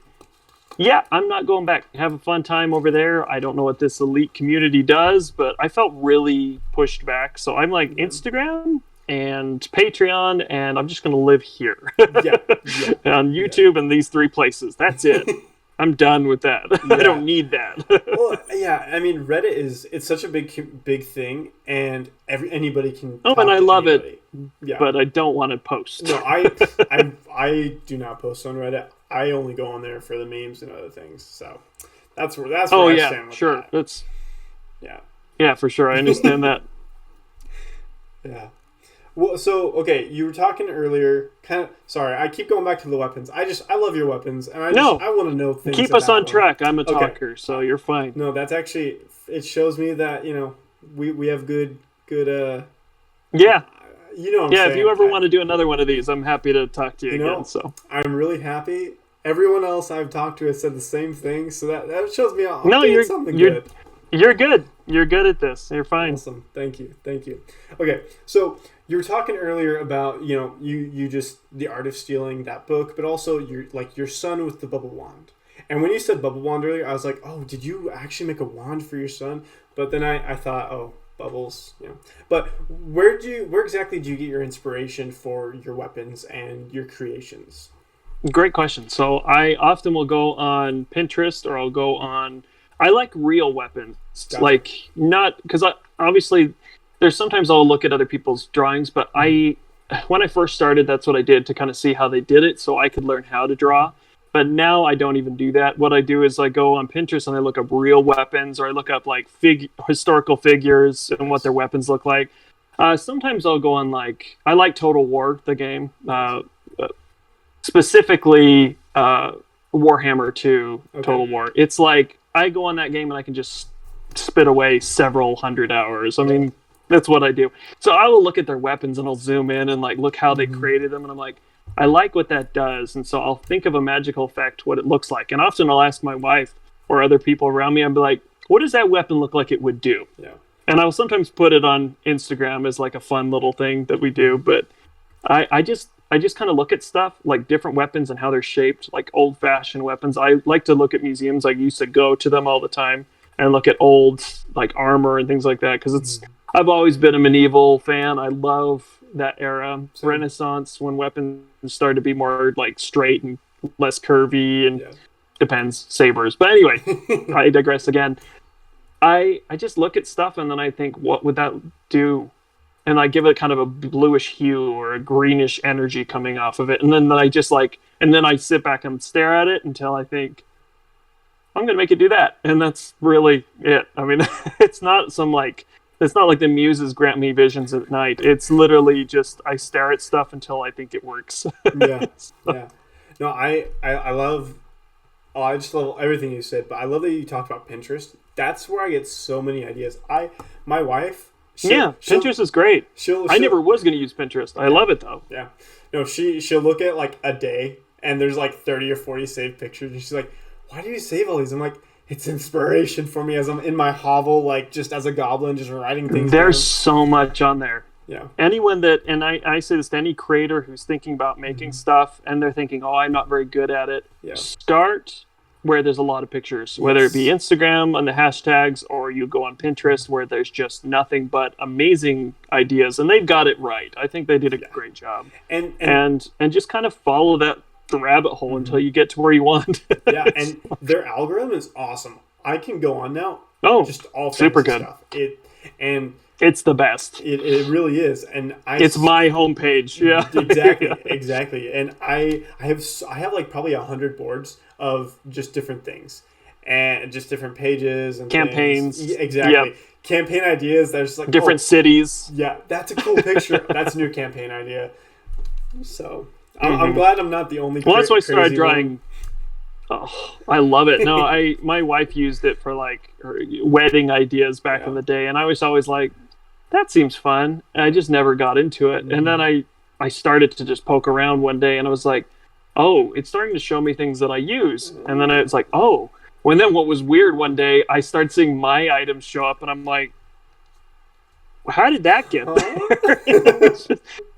yeah, I'm not going back. Have a fun time over there. I don't know what this elite community does, but I felt really pushed back. So I'm like, Instagram and Patreon, and I'm just going to live here. On YouTube and these 3 places. That's it. I'm done with that. I don't need that. Well, yeah, I mean, Reddit it's such a big thing, and anybody can. Oh, talk and I to love anybody. it, Yeah, but I don't want to post. no, I do not post on Reddit. I only go on there for the memes and other things. So that's where I stand with sure. that. That's Yeah, yeah, for sure. I understand that. yeah. Well, so okay, you were talking earlier. Sorry, I keep going back to the weapons. I love your weapons, and I want to know things. Keep us on about them. track. I'm a Okay. talker, so you're fine. No, that's actually, it shows me that, you know, we have good Yeah. you know what I'm Yeah, saying. if you ever want to do another one of these, I'm happy to talk to you You know, again. So I'm really happy. Everyone else I've talked to has said the same thing, so that shows me I'm No, doing something good. you're good. You're good at this. You're fine. Awesome. Thank you. Okay, so you were talking earlier about, you know, you just the art of stealing that book, but also your son with the bubble wand. And when you said bubble wand earlier, I was like, oh, did you actually make a wand for your son? But then I thought, oh, bubbles, you know. But where exactly do you get your inspiration for your weapons and your creations? Great question. So I often will go on Pinterest, or I'll go on. I like real weapons, Gotcha. like not because obviously there's sometimes I'll look at other people's drawings, but when I first started, that's what I did to kind of see how they did it, so I could learn how to draw. But now I don't even do that. What I do is I go on Pinterest and I look up real weapons, or I look up like historical figures and what their weapons look like. Sometimes I'll go on I like Total War, the game, specifically Warhammer 2 Total War. It's like I go on that game and I can just spit away several hundred hours. I mean, that's what I do. So I will look at their weapons and I'll zoom in and look how they created them, and I'm like, I like what that does. And so I'll think of a magical effect, what it looks like. And often I'll ask my wife or other people around me, I'll be like, what does that weapon look like it would do? Yeah. And I'll sometimes put it on Instagram as a fun little thing that we do. But I just kind of look at stuff like different weapons and how they're shaped, like old fashioned weapons. I like to look at museums. I used to go to them all the time and look at old armor and things like that. Cause I've always been a medieval fan. I love that era, Renaissance, when weapons started to be more straight and less curvy, and depends, sabers. But anyway, I digress again. I just look at stuff and then I think, what would that do? And I give it kind of a bluish hue or a greenish energy coming off of it. And then I just and then I sit back and stare at it until I think, I'm going to make it do that. And that's really it. I mean, it's not it's not like the muses grant me visions at night. It's literally just I stare at stuff until I think it works. Yeah. No, I love. Oh, I just love everything you said. But I love that you talked about Pinterest. That's where I get so many ideas. My wife, Yeah, Pinterest is great. I never was going to use Pinterest. I love it though. Yeah. No, she'll look at like a day and there's like 30 or 40 saved pictures and she's like, why do you save all these? I'm like, it's inspiration for me as I'm in my hovel, like just as a goblin, just writing things There's down. so much on there. Yeah. Anyone that, and I say this to any creator who's thinking about making stuff and they're thinking, oh, I'm not very good at it. Yeah. Start where there's a lot of pictures, whether it be Instagram on the hashtags or you go on Pinterest where there's just nothing but amazing ideas, and they've got it right. I think they did a great job. And just kind of follow the rabbit hole until you get to where you want. Yeah, and their algorithm is awesome. I can go on now. Oh, just all super good stuff. It's the best. It really is, and it's my homepage. Yeah, exactly. And I have like probably 100 boards of just different things, and just different pages and campaigns. Yeah, exactly. Yep. Campaign ideas. There's like different cities. Yeah, that's a cool picture. That's a new campaign idea. So I'm glad I'm not the only. Well, that's why I started drawing. Oh, I love it. No, my wife used it for like her wedding ideas back in the day, and I was always like, that seems fun. And I just never got into it. And then I started to just poke around one day, and I was like, oh, it's starting to show me things that I use. And then it's like, oh. When then what was weird one day, I started seeing my items show up, and I'm like, how did that get there?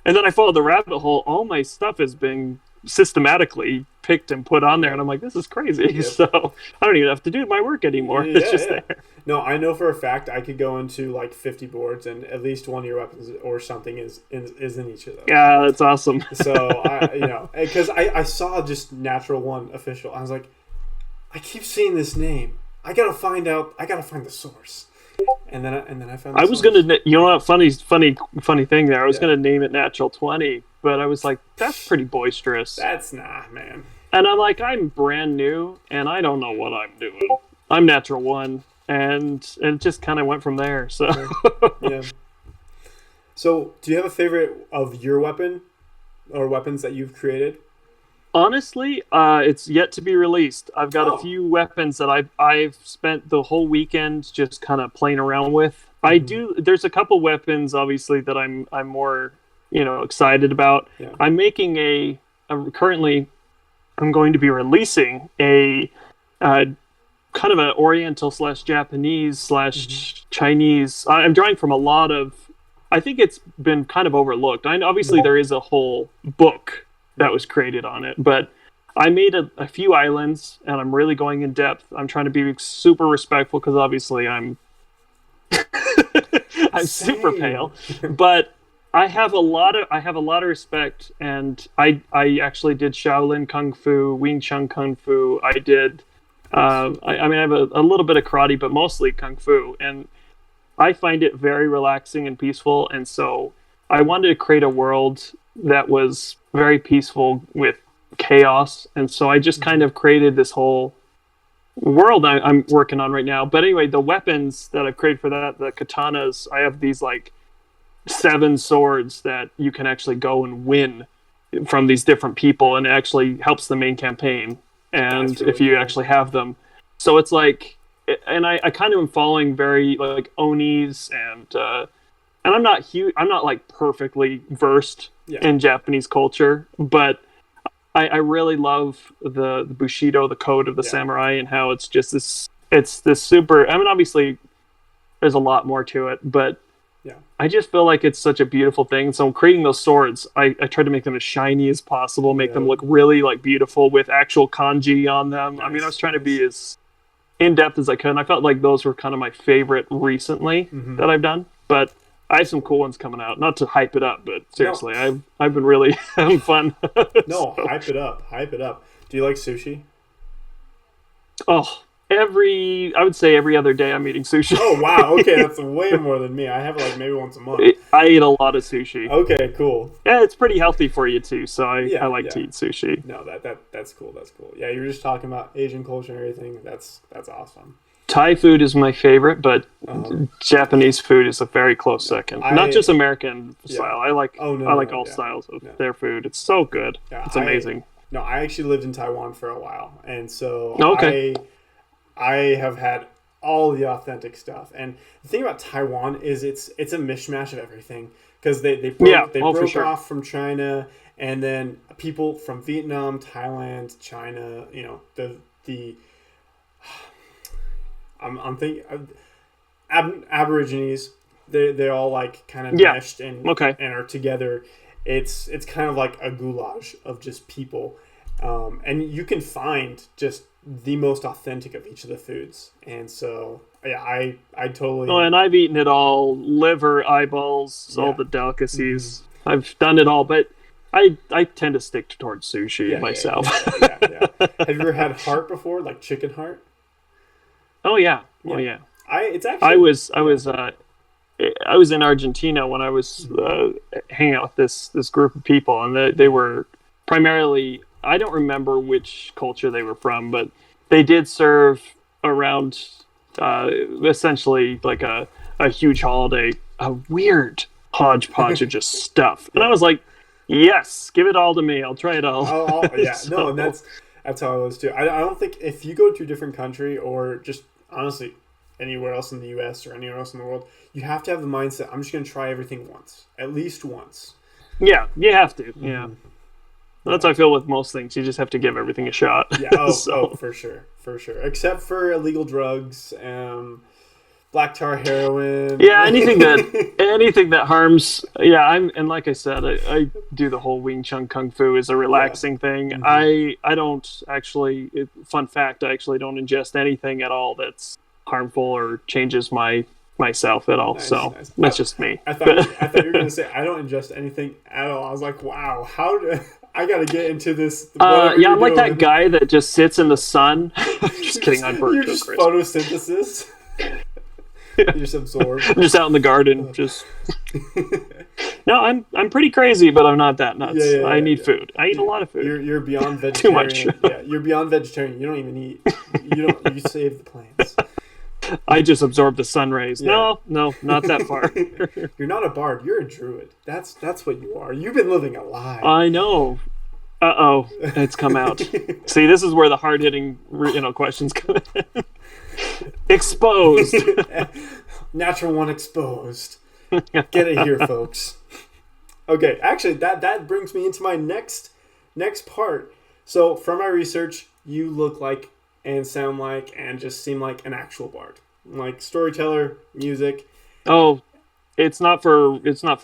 And then I followed the rabbit hole. All my stuff is being systematically picked and put on there, and I'm like, this is crazy. Yep. So I don't even have to do my work anymore. It's just there. No, I know for a fact I could go into like 50 boards and at least one of your weapons or something is in each of those. Yeah, that's awesome. So because I saw just Natural One official, I was like, I keep seeing this name. I gotta find the source. And then I found. I was gonna, you know what? Funny thing there. I was gonna name it Natural 20, but I was like, that's pretty boisterous. That's man. And I'm like, I'm brand new, and I don't know what I'm doing. I'm Natural 1, and it just kind of went from there. So yeah. So, do you have a favorite of your weapon or weapons that you've created? Honestly, it's yet to be released. I've got a few weapons that I've spent the whole weekend just kind of playing around with. There's a couple weapons, obviously, that I'm more, excited about. Yeah. I'm making currently, I'm going to be releasing a kind of an Oriental / Japanese / Chinese. I'm drawing from a lot of. I think it's been kind of overlooked. Obviously, there is a whole book that was created on it, but I made a few islands, and I'm really going in depth. I'm trying to be super respectful because obviously I'm super pale, but I have a lot of respect, and I actually did Shaolin Kung Fu, Wing Chun Kung Fu. I did I have a little bit of karate, but mostly Kung Fu, and I find it very relaxing and peaceful, and so I wanted to create a world that was very peaceful with chaos, and so I just kind of created this whole world I'm working on right now. But anyway, the weapons that I've created for that, the katanas, I have these like 7 swords that you can actually go and win from these different people, and it actually helps the main campaign. And really if you actually have them, so it's like, and I kind of am following very like Onis, and I'm not huge. I'm not like perfectly versed in Japanese culture, but I really love the Bushido, the code of the samurai, and how it's just this. It's this super. I mean, obviously, there's a lot more to it, but I just feel like it's such a beautiful thing. So creating those swords, I try to make them as shiny as possible, make them look really like beautiful with actual kanji on them. Nice. I mean, I was trying to be as in depth as I could, and I felt like those were kind of my favorite recently that I've done, but I have some cool ones coming out. Not to hype it up, but seriously, I've been really having fun. No, hype it up. Do you like sushi? Oh, I would say every other day I'm eating sushi. Oh, wow. Okay, that's way more than me. I have it like maybe once a month. I eat a lot of sushi. Okay, cool. Yeah, it's pretty healthy for you too, so I like to eat sushi. No, that's cool. That's cool. Yeah, you were just talking about Asian culture and everything. That's awesome. Thai food is my favorite, but Japanese food is a very close second. Not just American style. I like all styles of their food. It's so good. Yeah, it's amazing. I actually lived in Taiwan for a while, and so okay. I have had all the authentic stuff. And the thing about Taiwan is it's a mishmash of everything, because they broke for sure. off from China, and then people from Vietnam, Thailand, China, the I'm thinking Aborigines, they all like kind of meshed and are together. It's kind of like a goulash of just people, and you can find just the most authentic of each of the foods. And so yeah, I totally. Oh, and I've eaten it all: liver, eyeballs, all the delicacies. Mm-hmm. I've done it all, but I tend to stick towards sushi myself. Yeah. Have you ever had heart before, like chicken heart? Oh yeah. Oh yeah. I was in Argentina when I was hanging out with this group of people, and they were primarily, I don't remember which culture they were from, but they did serve around essentially like a huge holiday, a weird hodgepodge of just stuff. And I was like, yes, give it all to me. I'll try it all. No, and that's how I was too. I don't think if you go to a different country, or just honestly anywhere else in the US or anywhere else in the world, you have to have the mindset, I'm just going to try everything once, at least once. Yeah, you have to. Yeah. That's how I feel with most things. You just have to give everything a shot. Yeah, for sure. Except for illegal drugs, black tar heroin. Yeah, anything that harms. Yeah, and like I said, I do the whole Wing Chun Kung Fu as a relaxing thing. Mm-hmm. I don't actually. Fun fact: I actually don't ingest anything at all that's harmful or changes myself at all. Nice. That's just me. I thought you were gonna say I don't ingest anything at all. I was like, wow, how do I gotta get into this? I'm like that guy that just sits in the sun. Just kidding, I'm burnt. You're just photosynthesis. You just absorb. I'm just out in the garden. Just no, I'm pretty crazy, but I'm not that nuts. I need food. I eat a lot of food. You're beyond vegetarian. Too much. Yeah, you're beyond vegetarian. You don't even eat. You save the plants. I just absorb the sun rays. Yeah. No, not that far. You're not a bard. You're a druid. That's what you are. You've been living a lie. I know. Uh-oh. It's come out. See, this is where the hard-hitting questions come in. Exposed. Natural one exposed. Get it here, folks. Okay, actually, that brings me into my next part. So, from my research, you look like and sound like and just seem like an actual bard, like storyteller, music. Oh, it's not for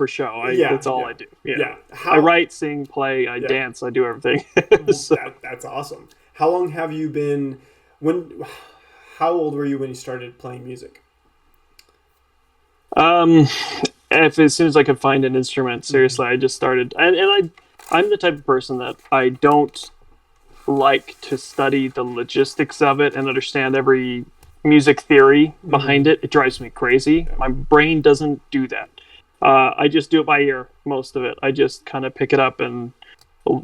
show. That's all I do. Yeah. I write, sing, play, I dance, I do everything. So. That's awesome. How long have you been? How old were you when you started playing music? As soon as I could find an instrument, seriously, I just started. And I'm the type of person that I don't like to study the logistics of it and understand every music theory behind it. It drives me crazy. My brain doesn't do that. I just do it by ear, most of it. I just kind of pick it up and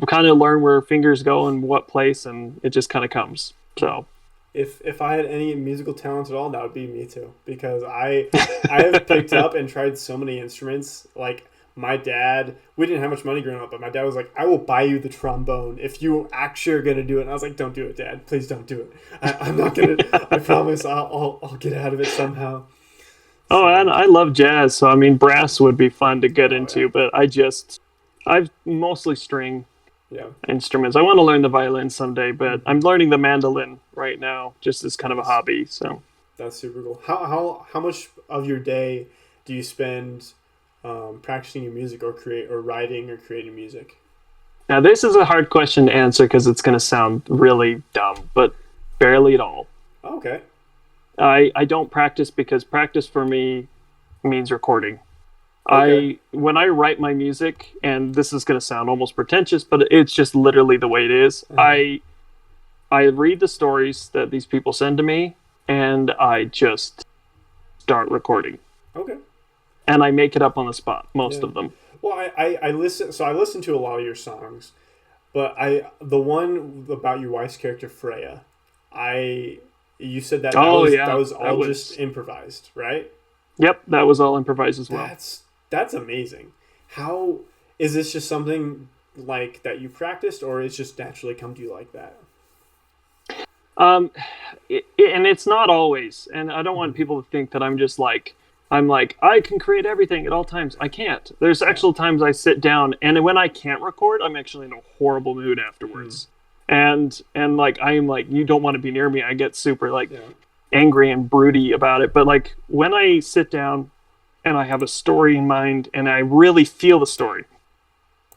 kind of learn where fingers go and what place, and it just kind of comes. So if I had any musical talent at all, that would be me too, because I have picked up and tried so many instruments. Like my dad, we didn't have much money growing up, but my dad was like, I will buy you the trombone if you actually are going to do it. And I was like, don't do it, Dad. Please don't do it. I'm not going to. I promise I'll get out of it somehow. Oh, and I love jazz. So, I mean, brass would be fun to get into, but I've mostly string instruments. I want to learn the violin someday, but I'm learning the mandolin right now, just as kind of a hobby. So that's super cool. How much of your day do you spend practicing your music or writing or creating music? Now, this is a hard question to answer because it's going to sound really dumb, but barely at all. Okay. I don't practice because practice for me means recording. Okay. When I write my music, and this is going to sound almost pretentious, but it's just literally the way it is. I read the stories that these people send to me, and I just start recording. Okay. And I make it up on the spot, most of them. Well, I listen to a lot of your songs, but the one about your wife's character Freya, you said that was all just improvised, right? Yep, that was all improvised as well. That's amazing. How is this just something like that you practiced, or it's just naturally come to you like that? Um, and it's not always. And I don't want people to think that I'm like I can create everything at all times. I can't. There's actual times I sit down, and when I can't record, I'm actually in a horrible mood afterwards. And like I am like you don't want to be near me. I get super like Yeah. angry and broody about it. But like when I sit down and I have a story in mind and I really feel the story,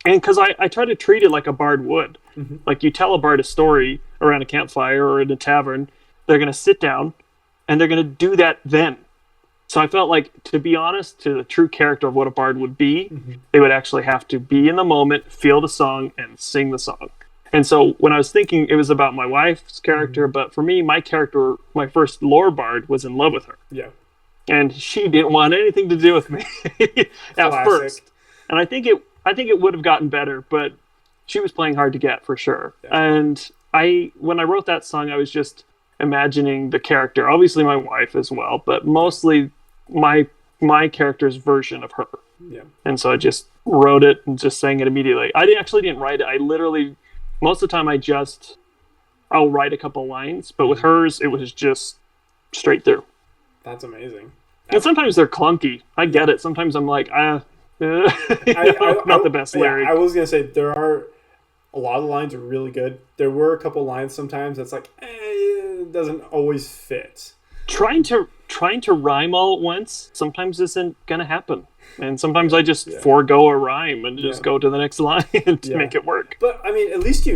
and because I try to treat it like a bard would. Like you tell a bard a story around a campfire or in a tavern, they're going to sit down and they're going to do that then. So I felt like, to be honest, to the true character of what a bard would be, they would actually have to be in the moment, feel the song, and sing the song. And so when I was thinking, it was about my wife's character, but for me, my character, my first lore bard, was in love with her. Yeah. And she didn't want anything to do with me at Classic. first. And I think it would have gotten better, but she was playing hard to get for sure. Yeah. And when I wrote that song, I was just imagining the character, obviously my wife as well, but mostly my character's version of her. Yeah. And so I just wrote it and just sang it immediately. Actually didn't write it. I literally, most of the time I'll write a couple lines, but with hers, it was just straight through. That's amazing. And sometimes they're clunky. I get it. Sometimes I'm like, not the best lyric. I was gonna say there are a lot of the lines are really good. There were a couple lines sometimes that's like it doesn't always fit. Trying to rhyme all at once sometimes isn't gonna happen, and sometimes I just forego a rhyme and just go to the next line to make it work. But I mean, at least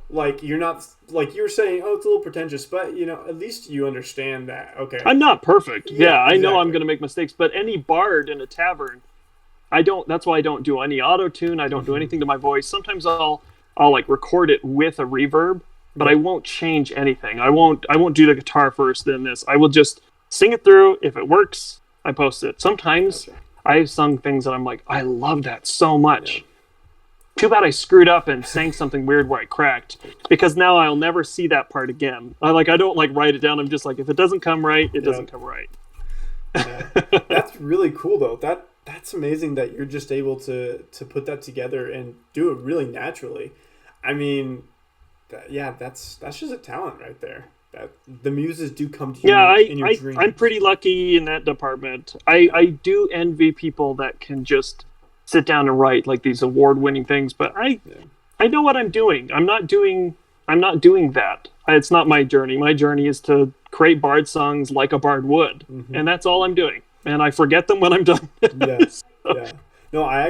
like you're not like you were saying. Oh, it's a little pretentious, but at least you understand that. Okay, I'm not perfect. Yeah, I know I'm exactly. gonna make mistakes, but any bard in a tavern, I don't. That's why I don't do any auto tune. I don't do anything to my voice. Sometimes I'll like record it with a reverb, but I won't change anything. I won't do the guitar first, then this. I will just sing it through. If it works, I post it. Sometimes I've sung things that I'm like, I love that so much. Too bad I screwed up and sang something weird where I cracked, because now I'll never see that part again. I don't like write it down. I'm just like, if it doesn't come right, it doesn't come right. That's really cool though. That's amazing that you're just able to put that together and do it really naturally. I mean, that's just a talent right there. That the muses do come to you in your dreams. I'm pretty lucky in that department. I do envy people that can just sit down and write like these award-winning things, but I know what I'm doing. I'm not doing that. It's not my journey. My journey is to create bard songs like a bard would, and that's all I'm doing. And I forget them when I'm done. Yes. Yeah. No, I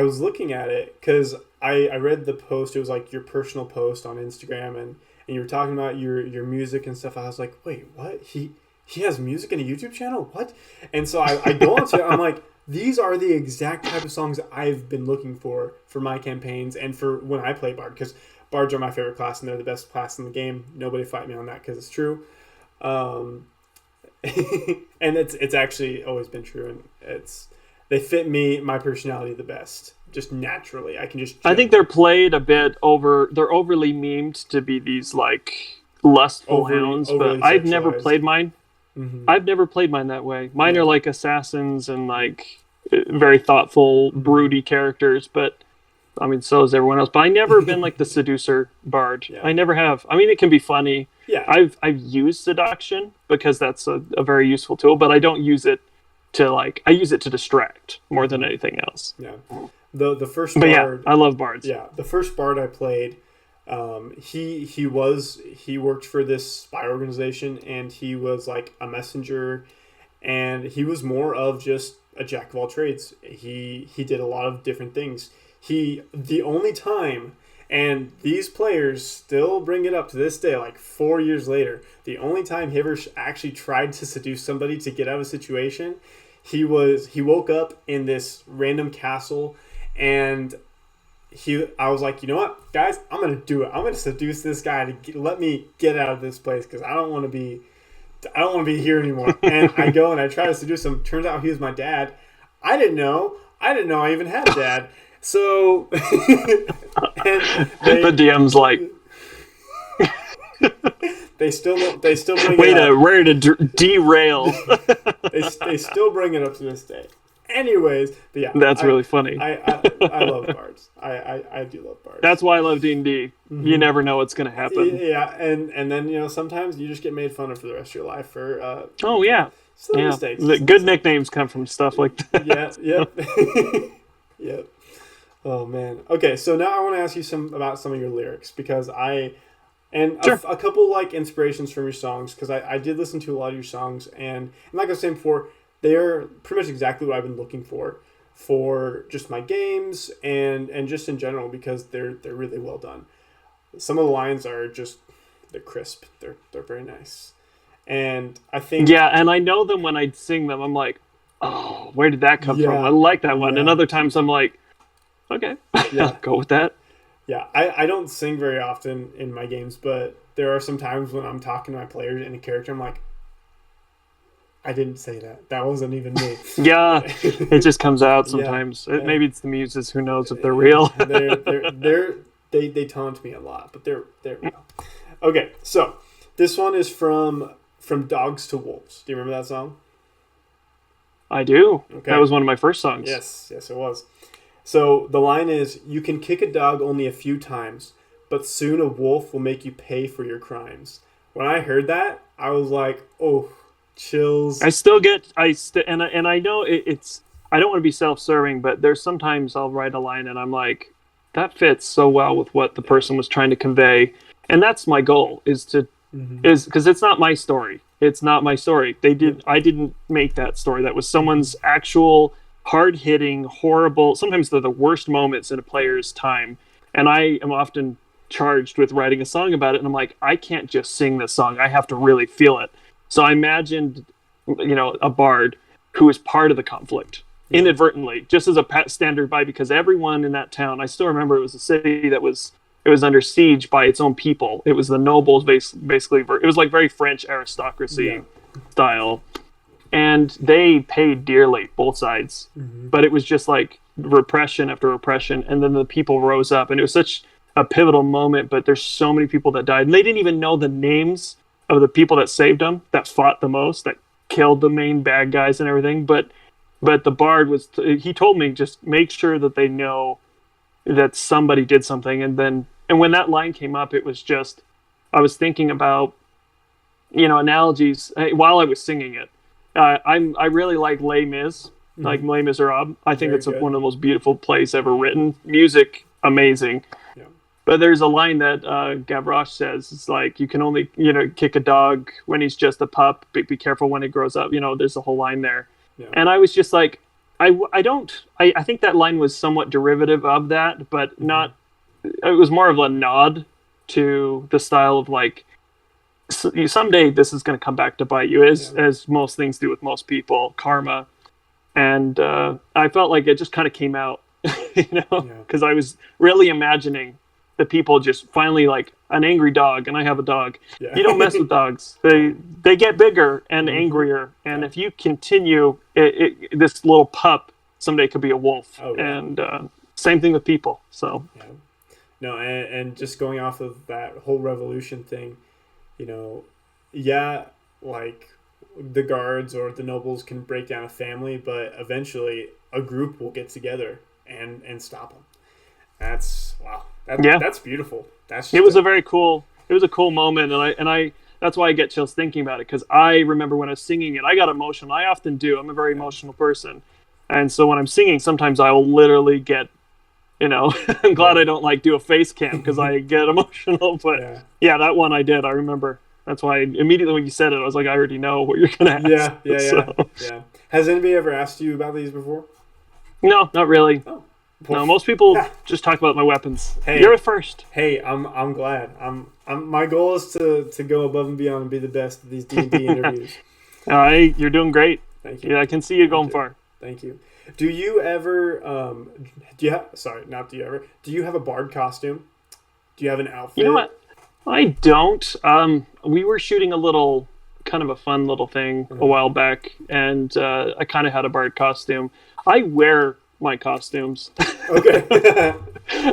was looking at it because I read the post. It was like your personal post on Instagram, and you were talking about your music and stuff. I was like, wait, what? He has music and a YouTube channel? What? And so I go onto it. I'm like, these are the exact type of songs that I've been looking for my campaigns and for when I play bard, because bards are my favorite class and they're the best class in the game. Nobody fight me on that because it's true. And it's actually always been true, and they fit my personality the best, just naturally. I think they're played a bit over. They're overly memed to be these like lustful hounds, but I've never played mine. I've never played mine that way. Mine are like assassins and like very thoughtful, broody characters, but I mean, so is everyone else. But I never been like the seducer bard. I never have. I mean, it can be funny. Yeah. I've used seduction because that's a very useful tool, but I don't use it to I use it to distract more than anything else. Yeah. The first bard. But yeah, I love bards. Yeah. The first bard I played, he worked for this spy organization, and he was like a messenger, and he was more of just a jack of all trades. He did a lot of different things. The only time, and these players still bring it up to this day, like 4 years later, the only time he ever actually tried to seduce somebody to get out of a situation, he woke up in this random castle, and I was like, you know what, guys, I'm gonna do it. I'm gonna seduce this guy to let me get out of this place, because I don't want to be here anymore. And I go and I try to seduce him. Turns out he was my dad. I didn't know I even had a dad. So the DM's like, they still bring way it up. to derail. They still bring it up to this day. Anyways, but yeah, That's really funny. I love bards. I do love bards. That's why I love D&D. You never know what's going to happen. Yeah, and then sometimes you just get made fun of for the rest of your life for Oh yeah, silly yeah. mistakes. The good nicknames come from stuff like that. Yeah, yep, yep. Oh man. Okay, so now I want to ask you about some of your lyrics because Sure. a couple like inspirations from your songs because I did listen to a lot of your songs and like I was saying before, they're pretty much exactly what I've been looking for just my games and just in general because they're really well done. Some of the lines are just they're crisp. They're very nice. And I think Yeah, and I know them when I sing them. I'm like, oh, where did that come from? I like that one. yeah. And other times I'm like, okay, Yeah. go with that. Yeah, I don't sing very often in my games, but there are some times when I'm talking to my players in a character, I'm like, I didn't say that. That wasn't even me. Yeah, it just comes out sometimes. Yeah. Maybe it's the muses. Who knows if they're real? They taunt me a lot, but they're real. Okay, so this one is from Dogs to Wolves. Do you remember that song? I do. Okay. That was one of my first songs. Yes, it was. So the line is, "You can kick a dog only a few times, but soon a wolf will make you pay for your crimes." When I heard that, I was like, "Oh, chills." I still get and I know it's I don't want to be self-serving, but there's sometimes I'll write a line and I'm like, that fits so well with what the person was trying to convey, and that's my goal is because it's not my story. It's not my story. I didn't make that story. That was someone's actual hard-hitting, horrible. Sometimes they're the worst moments in a player's time, and I am often charged with writing a song about it. And I'm like, I can't just sing this song. I have to really feel it. So I imagined, a bard who is part of the conflict inadvertently, just as a standard by, because everyone in that town, I still remember it was a city that was under siege by its own people. It was the nobles, basically. It was like very French aristocracy style. And they paid dearly, both sides. But it was just like repression after repression. And then the people rose up. And it was such a pivotal moment. But there's so many people that died. And they didn't even know the names of the people that saved them, that fought the most, that killed the main bad guys and everything. But the bard he told me, just make sure that they know that somebody did something. And when that line came up, it was just, I was thinking about, analogies while I was singing it. I really like Les Mis, like Les Miserables. I think it's one of the most beautiful plays ever written. Music, amazing. Yeah. But there's a line that Gavroche says. It's like, you can only, kick a dog when he's just a pup. Be careful when he grows up. There's a whole line there. Yeah. And I was just like, I think that line was somewhat derivative of that, but not, it was more of a nod to the style of like, someday this is going to come back to bite you, as most things do with most people, karma. And I felt like it just kind of came out, because I was really imagining the people just finally, like an angry dog, and I have a dog. Yeah. You don't mess with dogs. They get bigger and angrier, and if you continue, this little pup someday could be a wolf. Oh, yeah. And same thing with people. So no, and just going off of that whole revolution thing, like the guards or the nobles can break down a family, but eventually a group will get together and stop them. That's wow. That's beautiful. It was a cool moment, and I that's why I get chills thinking about it, because I remember when I was singing it, I got emotional. I often do. I'm a very emotional person, and so when I'm singing, sometimes I will literally get, I'm glad I don't like do a face cam because I get emotional. But yeah, that one I did. I remember. That's why immediately when you said it, I was like, I already know what you're gonna ask. Yeah. Has anybody ever asked you about these before? No, not really. Oh. No, most people just talk about my weapons. Hey, you're the first. Hey, I'm glad. My goal is to go above and beyond and be the best at these D&D interviews. You're doing great. Thank you. Yeah, I can see you going far. Thank you. Do you ever do you have a bard costume? Do you have an outfit? You know what? I don't. We were shooting a little kind of a fun little thing a while back, and I kind of had a bard costume. I wear my costumes. Okay.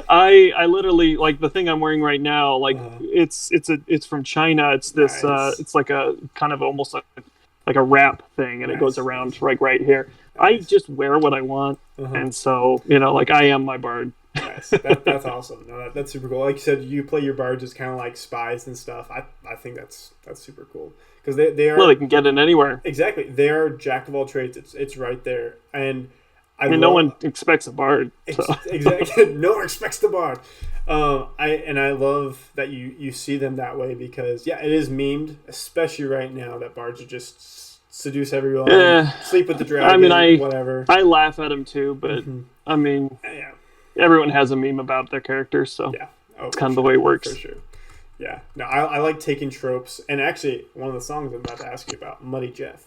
I literally, like the thing I'm wearing right now, like it's from China. It's this it's like a kind of almost like a wrap thing, and it goes around right here. I Nice. just wear what I want, Uh-huh. and so like I am my bard. Nice. That's awesome. No, that's super cool. Like you said, you play your bards as kind of like spies and stuff. I think that's super cool because they Well, they are can get in anywhere. exactly they are jack of all trades. It's right there, and I I mean, no love one expects a bard. So. exactly no one expects the bard. I love that you see them that way because yeah, it is memed, especially right now that bards are just seduce everyone, Yeah, sleep with the I mean, dragon, whatever. I laugh at them too, but Hmm. I mean, Yeah, everyone has a meme about their characters, so yeah. Oh, it's for kind of the sure, way it for works. sure. Yeah, no, I like taking tropes, and actually, one of the songs I'm about to ask you about, Muddy Jeff,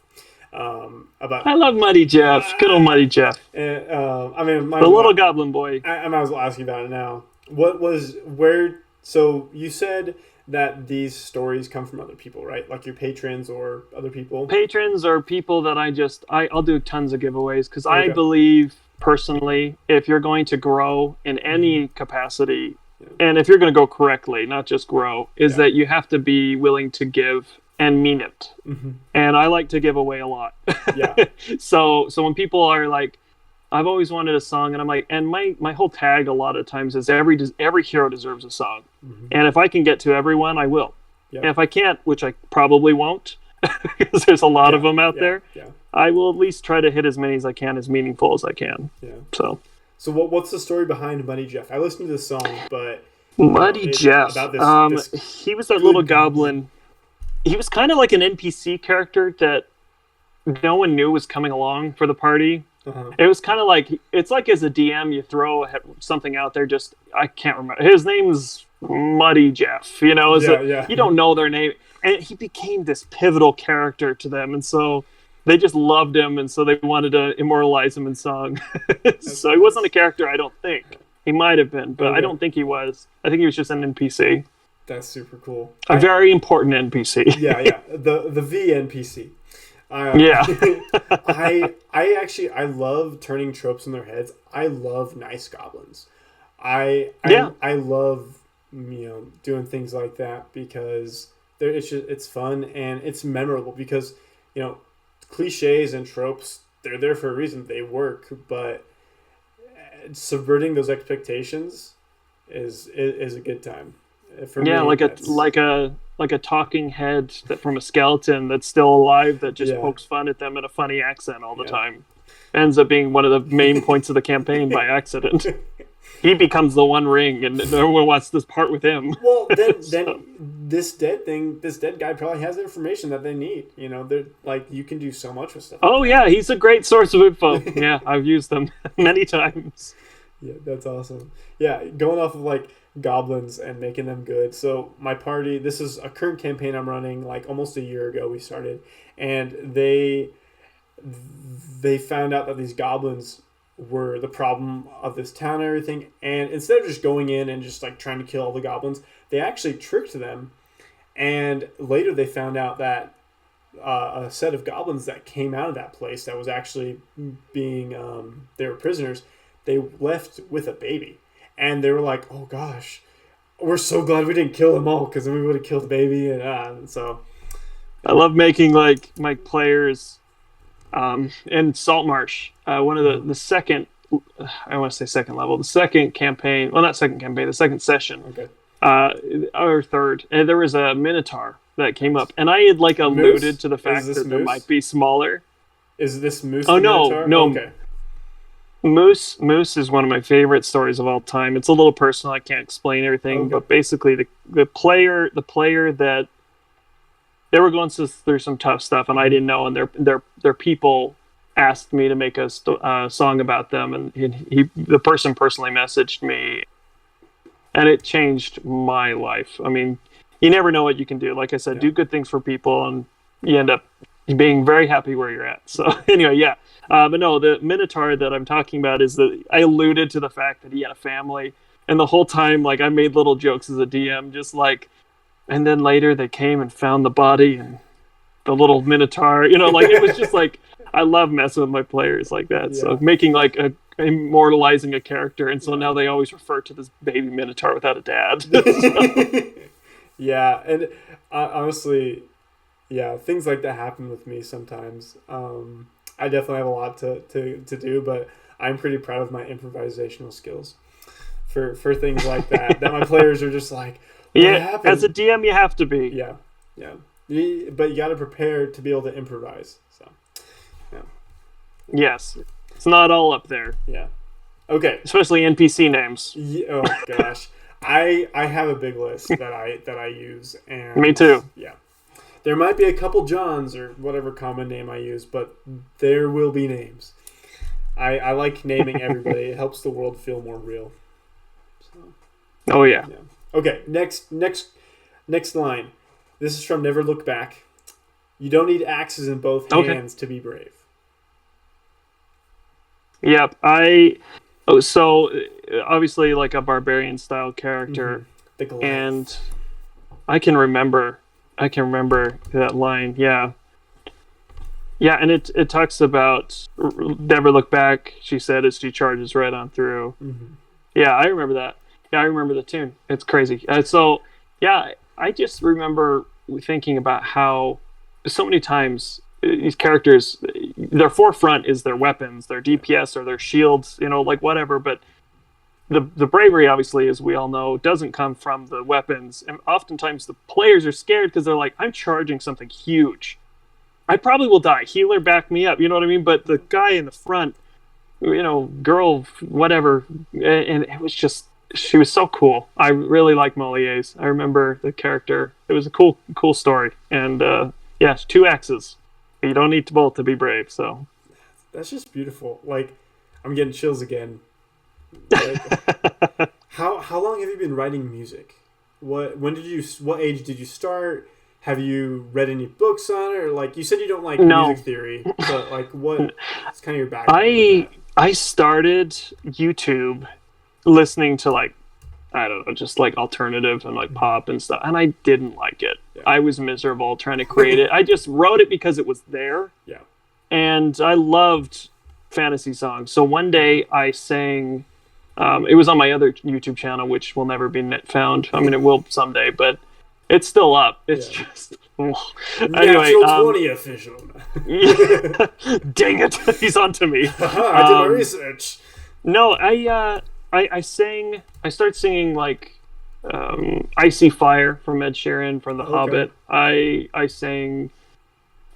about I love Muddy Jeff. Good old Muddy Jeff, and I mean, might the as little well, goblin boy. I might as well ask you about it now. What was where? So you said that these stories come from other people, right? Like your patrons or other people. Patrons are people that I'll do tons of giveaways because I Okay. believe personally, if you're going to grow in Hmm. any capacity, Yeah. and if you're going to go correctly, not just grow, is Yeah. that you have to be willing to give and mean it. Hmm. And I like to give away a lot. Yeah. So when people are like, I've always wanted a song, and I'm like, and my whole tag a lot of times is every hero deserves a song, Hmm. and if I can get to everyone, I will. Yeah. And if I can't, which I probably won't, because there's a lot of Yeah. them out Yeah. there, Yeah. I will at least try to hit as many as I can, as meaningful as I can. Yeah. So So what's the story behind Muddy Jeff? I listened to this song, but Muddy Jeff, about this he was that good little goblin. He was kind of like an NPC character that no one knew was coming along for the party. Uh-huh. It was kind of like, it's like as a DM, you throw something out there. Just I can't remember his name's Muddy Jeff. Yeah, yeah. You don't know their name, and he became this pivotal character to them, and so they just loved him, and so they wanted to immortalize him in song. So he wasn't a character, I don't think. He might have been, but I Okay. don't think he was. I think he was just an NPC, That's super cool. a very important NPC. Yeah, yeah. The VNPC. Yeah. I love turning tropes in their heads. I love nice goblins. Yeah. I love doing things like that because it's fun and it's memorable because cliches and tropes, they're there for a reason. They work, but subverting those expectations is a good time. For Yeah, me, like a talking head from a skeleton that's still alive that just Yeah. pokes fun at them in a funny accent all the Yeah. time. Ends up being one of the main points of the campaign by accident. He becomes the One Ring, and everyone wants this part with him. Well, then So- this dead guy probably has the information that they need. They're like you can do so much with stuff. Oh yeah, he's a great source of info. Yeah, I've used them many times. Yeah, that's awesome. Yeah, going off of like goblins and making them good. So my party, this is a current campaign I'm running. Like almost a year ago, we started, and they found out that these goblins were the problem of this town and everything. And instead of just going in and just like trying to kill all the goblins, they actually tricked them. And later they found out that a set of goblins that came out of that place that was actually being they were prisoners. They left with a baby, and they were like, "Oh gosh, we're so glad we didn't kill them all because then we would have killed the baby." And so, I love making like my players in Saltmarsh. One of the second, I want to say second level, the second campaign. Well, not second campaign, the second session. okay, Or third, and there was a minotaur that came up, and I had like alluded Moose? to the fact Is this that there Moose? might be smaller. is this Moose? Oh, the no, Minotaur? no. Okay, Moose is one of my favorite stories of all time. It's a little personal. I can't explain everything, Okay. but basically the player that they were going through some tough stuff, and I didn't know, and their people asked me to make a song about them, and the person personally messaged me, and it changed my life. I mean, you never know what you can do. Like I said, Yeah. do good things for people, and you end up being very happy where you're at. So anyway, yeah. But no, the Minotaur that I'm talking about is that I alluded to the fact that he had a family, and the whole time, like, I made little jokes as a DM, just like, and then later they came and found the body and the little Minotaur, like, it was just like, I love messing with my players like that. Yeah. So making like immortalizing a character, and so now they always refer to this baby Minotaur without a dad. yeah, and honestly, yeah, things like that happen with me sometimes. I definitely have a lot to do, but I'm pretty proud of my improvisational skills for things like that. That my players are just like, what happened? As a DM, you have to be. Yeah. But you got to prepare to be able to improvise. So, yeah. Yes, it's not all up there. Yeah. Okay. Especially NPC names. Oh gosh, I have a big list that I use, and Me too. Yeah. There might be a couple Johns or whatever common name I use, but there will be names. I like naming everybody. It helps the world feel more real. So, oh yeah. Okay. Next line. This is from Never Look Back. You don't need axes in both hands to be brave. Yep. So obviously like a barbarian style character, and I can remember that line. Yeah, and it talks about never look back. She said as she charges right on through. Yeah, I remember that. Yeah, I remember the tune. It's crazy. So yeah, I just remember thinking about how so many times these characters, their forefront is their weapons, their DPS or their shields, like whatever. But the bravery, obviously, as we all know, doesn't come from the weapons. And oftentimes the players are scared because they're like, I'm charging something huge. I probably will die. Healer, back me up. You know what I mean? But the guy in the front, girl, whatever. And it was just, she was so cool. I really like Molliers. I remember the character. It was a cool story. And yeah, 2 axes. You don't need to both to be brave. So that's just beautiful. Like, I'm getting chills again. Like, how long have you been writing music? What age did you start? Have you read any books on it? Or like you said, you don't like music theory, but like what's kind of your background? I started YouTube listening to like, I don't know, just like alternative and like pop and stuff, and I didn't like it. Yeah. I was miserable trying to create it. I just wrote it because it was there. Yeah. And I loved fantasy songs. So one day I sang, it was on my other YouTube channel, which will never be found. I mean, it will someday, but it's still up. It's just... Anyway, Natural 20 official. Dang it. He's on to me. I did my research. No, I started singing like Icy Fire from Ed Sheeran from The Hobbit. I sang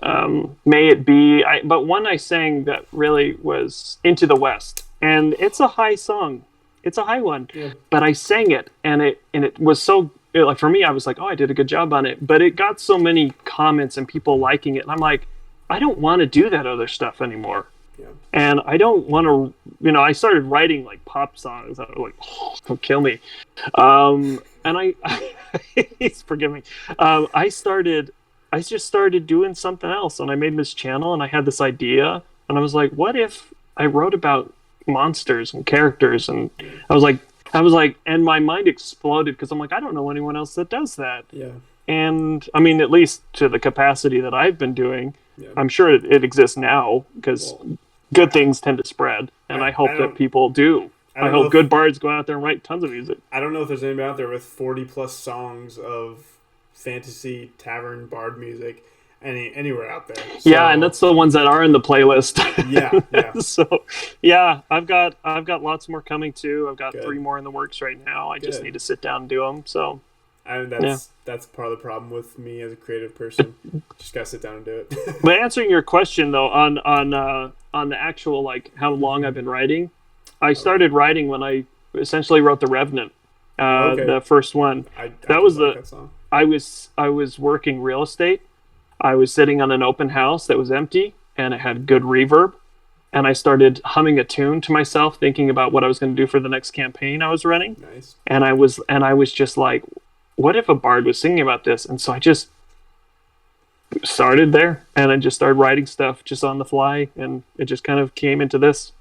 May It Be, but one I sang that really was Into the West, and it's a high song. It's a high one, but I sang it, and it was so like for me, I was like, oh, I did a good job on it, but it got so many comments and people liking it, and I'm like, I don't want to do that other stuff anymore. Yeah. And I don't want to, I started writing like pop songs. I was like, oh, don't kill me. And please forgive me. I just started doing something else, and I made this channel, and I had this idea, and I was like, what if I wrote about monsters and characters? And I was like, and my mind exploded because I'm like, I don't know anyone else that does that. Yeah. And I mean, at least to the capacity that I've been doing, I'm sure it exists now because good things tend to spread, and I hope that people do. I hope good bards go out there and write tons of music. I don't know if there's anybody out there with 40 plus songs of fantasy tavern bard music anywhere out there. So, yeah, and that's the ones that are in the playlist. Yeah. So yeah, I've got lots more coming too. I've got 3 more in the works right now. I just need to sit down and do them. So that's part of the problem with me as a creative person. Just gotta sit down and do it. But answering your question though, on the actual like how long I've been writing, I started writing when I essentially wrote The Revenant, the first one. That song. I was working real estate. I was sitting on an open house that was empty, and it had good reverb. And I started humming a tune to myself, thinking about what I was going to do for the next campaign I was running. Nice. And I was just like, what if a bard was singing about this? And so I just started there, and I just started writing stuff just on the fly, and it just kind of came into this.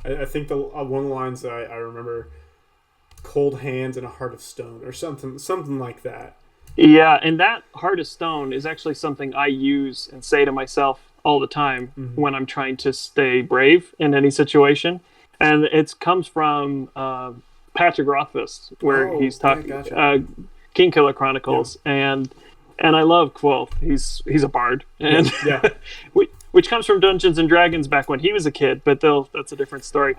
I think one of the lines that I remember, cold hands and a heart of stone, or something like that. Yeah, and that heart of stone is actually something I use and say to myself all the time when I'm trying to stay brave in any situation. And it comes from Patrick Rothfuss, where he's talking Kingkiller Chronicles, and I love Quoth. He's a bard, and which comes from Dungeons and Dragons back when he was a kid, but that's a different story.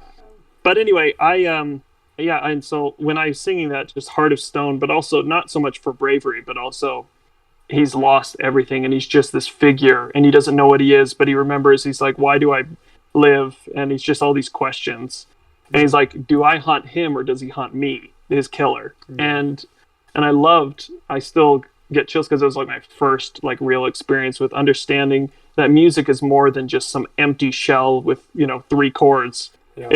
But anyway, yeah, and so when I was singing that, just Heart of Stone, but also not so much for bravery, but also he's lost everything and he's just this figure and he doesn't know what he is, but he remembers, he's like, why do I live? And he's just all these questions. And he's like, do I hunt him or does he hunt me, his killer? And I still get chills because it was like my first like real experience with understanding that music is more than just some empty shell with, 3 chords. Yeah.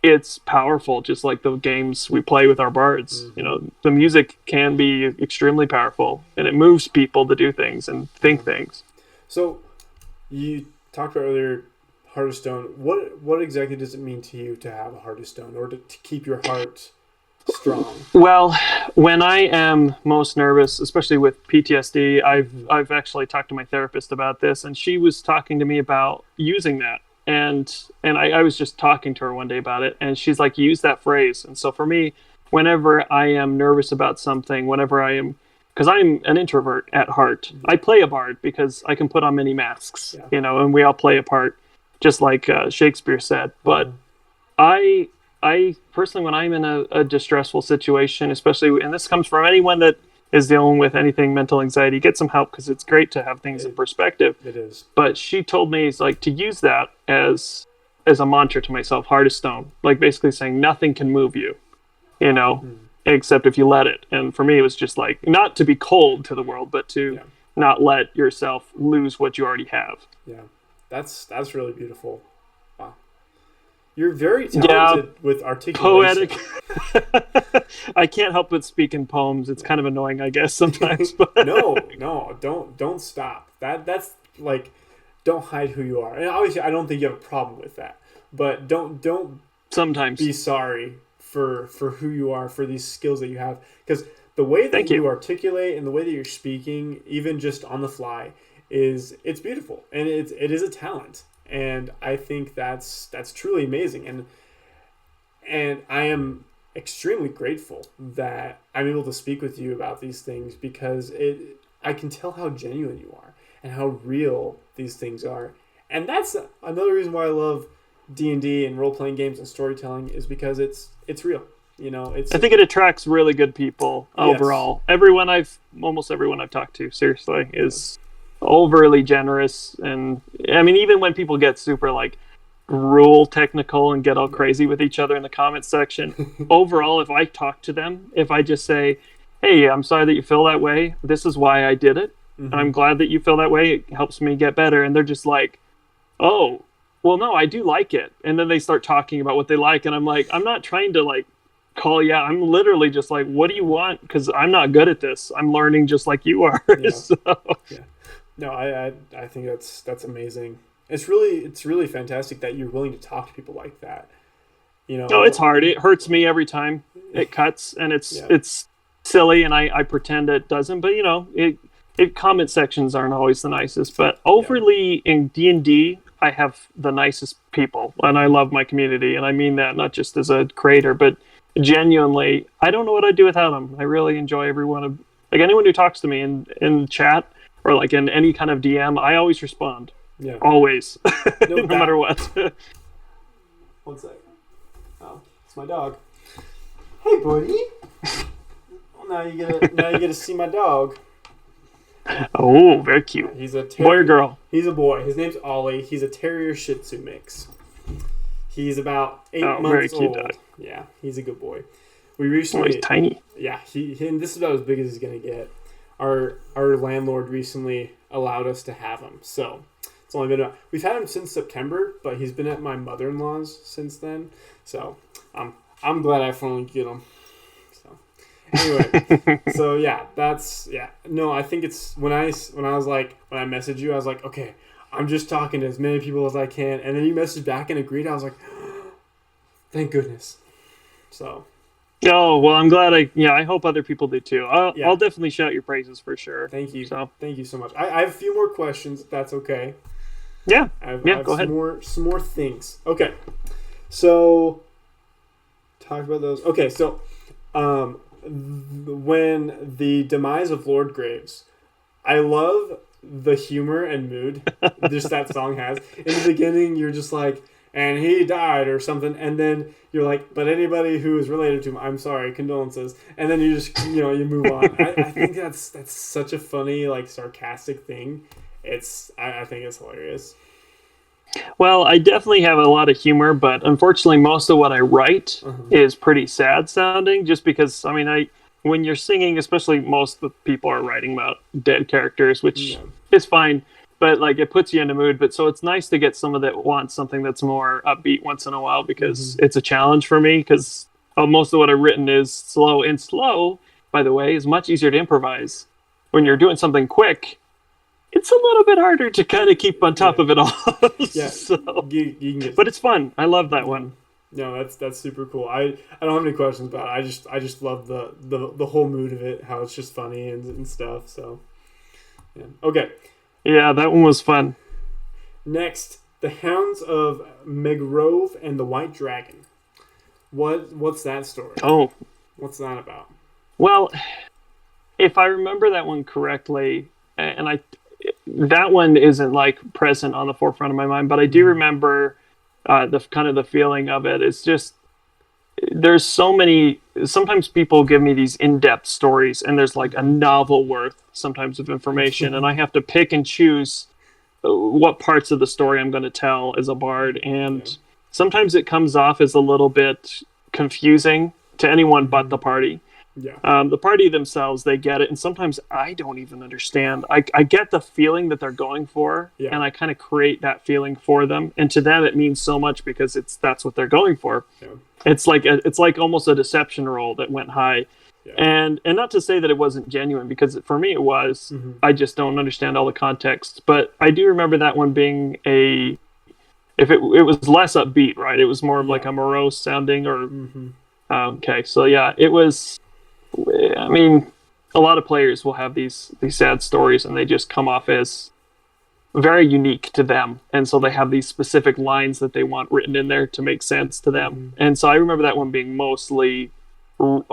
It's powerful, just like the games we play with our bards. The music can be extremely powerful and it moves people to do things and think things. So you talked about earlier Heart of Stone. What exactly does it mean to you to have a Heart of Stone, or to keep your heart strong? Well, when I am most nervous, especially with PTSD, I've actually talked to my therapist about this, and she was talking to me about using that. And I was just talking to her one day about it, and she's like, use that phrase. And so for me, whenever I am nervous about something, because I'm an introvert at heart, I play a bard because I can put on many masks, and we all play a part, just like Shakespeare said. But I personally, when I'm in a distressful situation, especially, and this comes from anyone that is dealing with anything mental anxiety, get some help because it's great to have things in perspective. It is. But she told me, it's like, to use that as a mantra to myself, Heart of Stone, like basically saying nothing can move you, except if you let it. And for me, it was just like, not to be cold to the world, but to not let yourself lose what you already have. Yeah, that's really beautiful. Wow. You're very talented with articulation. Poetic. I can't help but speak in poems. It's kind of annoying, I guess, sometimes. But No, don't stop. That's like, don't hide who you are. And obviously, I don't think you have a problem with that. But don't sometimes be sorry for who you are, for these skills that you have, because the way that you articulate and the way that you're speaking, even just on the fly, it's beautiful, and it is a talent. And I think that's truly amazing. And I am extremely grateful that I'm able to speak with you about these things, because I can tell how genuine you are and how real these things are. And that's another reason why I love D&D and role-playing games and storytelling, is because it's real. I think it attracts really good people overall. Yes. Almost everyone I've talked to, seriously, is overly generous. And I mean, even when people get super like rule technical and get all crazy with each other in the comments section, overall, if I talk to them, if I just say, hey, I'm sorry that you feel that way, this is why I did it, and I'm glad that you feel that way, it helps me get better. And they're just like, oh, well, no, I do like it. And then they start talking about what they like, and I'm like, I'm not trying to like call you out. I'm literally just like, what do you want? Because I'm not good at this. I'm learning just like you are. Yeah. So. Yeah. No, I think that's amazing. It's really fantastic that you're willing to talk to people like that. No, it's hard. It hurts me every time it cuts, and it's silly, and I pretend it doesn't. But comment sections aren't always the nicest. But overly in D&D, I have the nicest people, and I love my community, and I mean that not just as a creator, but genuinely. I don't know what I'd do without them. I really enjoy everyone. Like anyone who talks to me in chat or like in any kind of DM, I always respond. Yeah. Always. No matter what. 1 second. Oh, it's my dog. Hey, buddy. Well, now you get to see my dog. Oh, very cute. He's a boy or girl? He's a boy. His name's Ollie. He's a Terrier Shih Tzu mix. He's about 8 months very cute old. Dog. Yeah, he's a good boy. We recently. He's tiny. Yeah, and this is about as big as he's gonna get. Our landlord recently allowed us to have him, so it's only been we've had him since September, but he's been at my mother-in-law's since then. So I'm glad I finally get him. So anyway, so yeah, no, I think it's when I messaged you, I was like, okay, I'm just talking to as many people as I can, and then you messaged back and agreed. I was like, thank goodness. So. Oh, well, I'm glad I hope other people do too. I'll definitely shout your praises for sure. Thank you. So. Thank you so much. I have a few more questions, if that's okay. Yeah. I have go ahead. Some more things. Okay. So, talk about those. Okay, so when the demise of Lord Graves, I love the humor and mood just that song has. In the beginning, you're just like, and he died or something, and then you're like, but anybody who is related to him, I'm sorry, condolences, and then you just you move on. I think that's such a funny, like, sarcastic thing. I think it's hilarious. Well, I definitely have a lot of humor, but unfortunately, most of what I write is pretty sad sounding. Just because, I mean, when you're singing, especially most of the people are writing about dead characters, which is fine, but like it puts you in a mood. But so it's nice to get someone that wants something that's more upbeat once in a while, because it's a challenge for me. Because most of what I've written is slow, and slow, by the way, is much easier to improvise. When you're doing something quick, it's a little bit harder to kind of keep on top of it all. Yeah, so, you can get, but it's fun. I love that one. No, that's super cool. I don't have any questions about it. I just love the whole mood of it, how it's just funny and stuff. So, yeah. Okay. Yeah, that one was fun. Next, the Hounds of Megrove and the White Dragon. What's that story? Oh, what's that about? Well, if I remember that one correctly, and that one isn't like present on the forefront of my mind, but I do remember the kind of the feeling of it. It's just there's so many. Sometimes people give me these in-depth stories, and there's like a novel worth sometimes of information, and I have to pick and choose what parts of the story I'm going to tell as a bard, and sometimes it comes off as a little bit confusing to anyone but the party. Yeah. The party themselves, they get it, and sometimes I don't even understand. I get the feeling that they're going for, and I kind of create that feeling for them, and to them it means so much because that's what they're going for. Yeah. It's like almost a deception roll that went high, and not to say that it wasn't genuine, because for me it was. I just don't understand all the context, but I do remember that one being if it was less upbeat, right? It was more of like a morose sounding, or okay, so yeah, it was. I mean, a lot of players will have these sad stories, and they just come off as very unique to them, and so they have these specific lines that they want written in there to make sense to them. And so I remember that one being mostly, I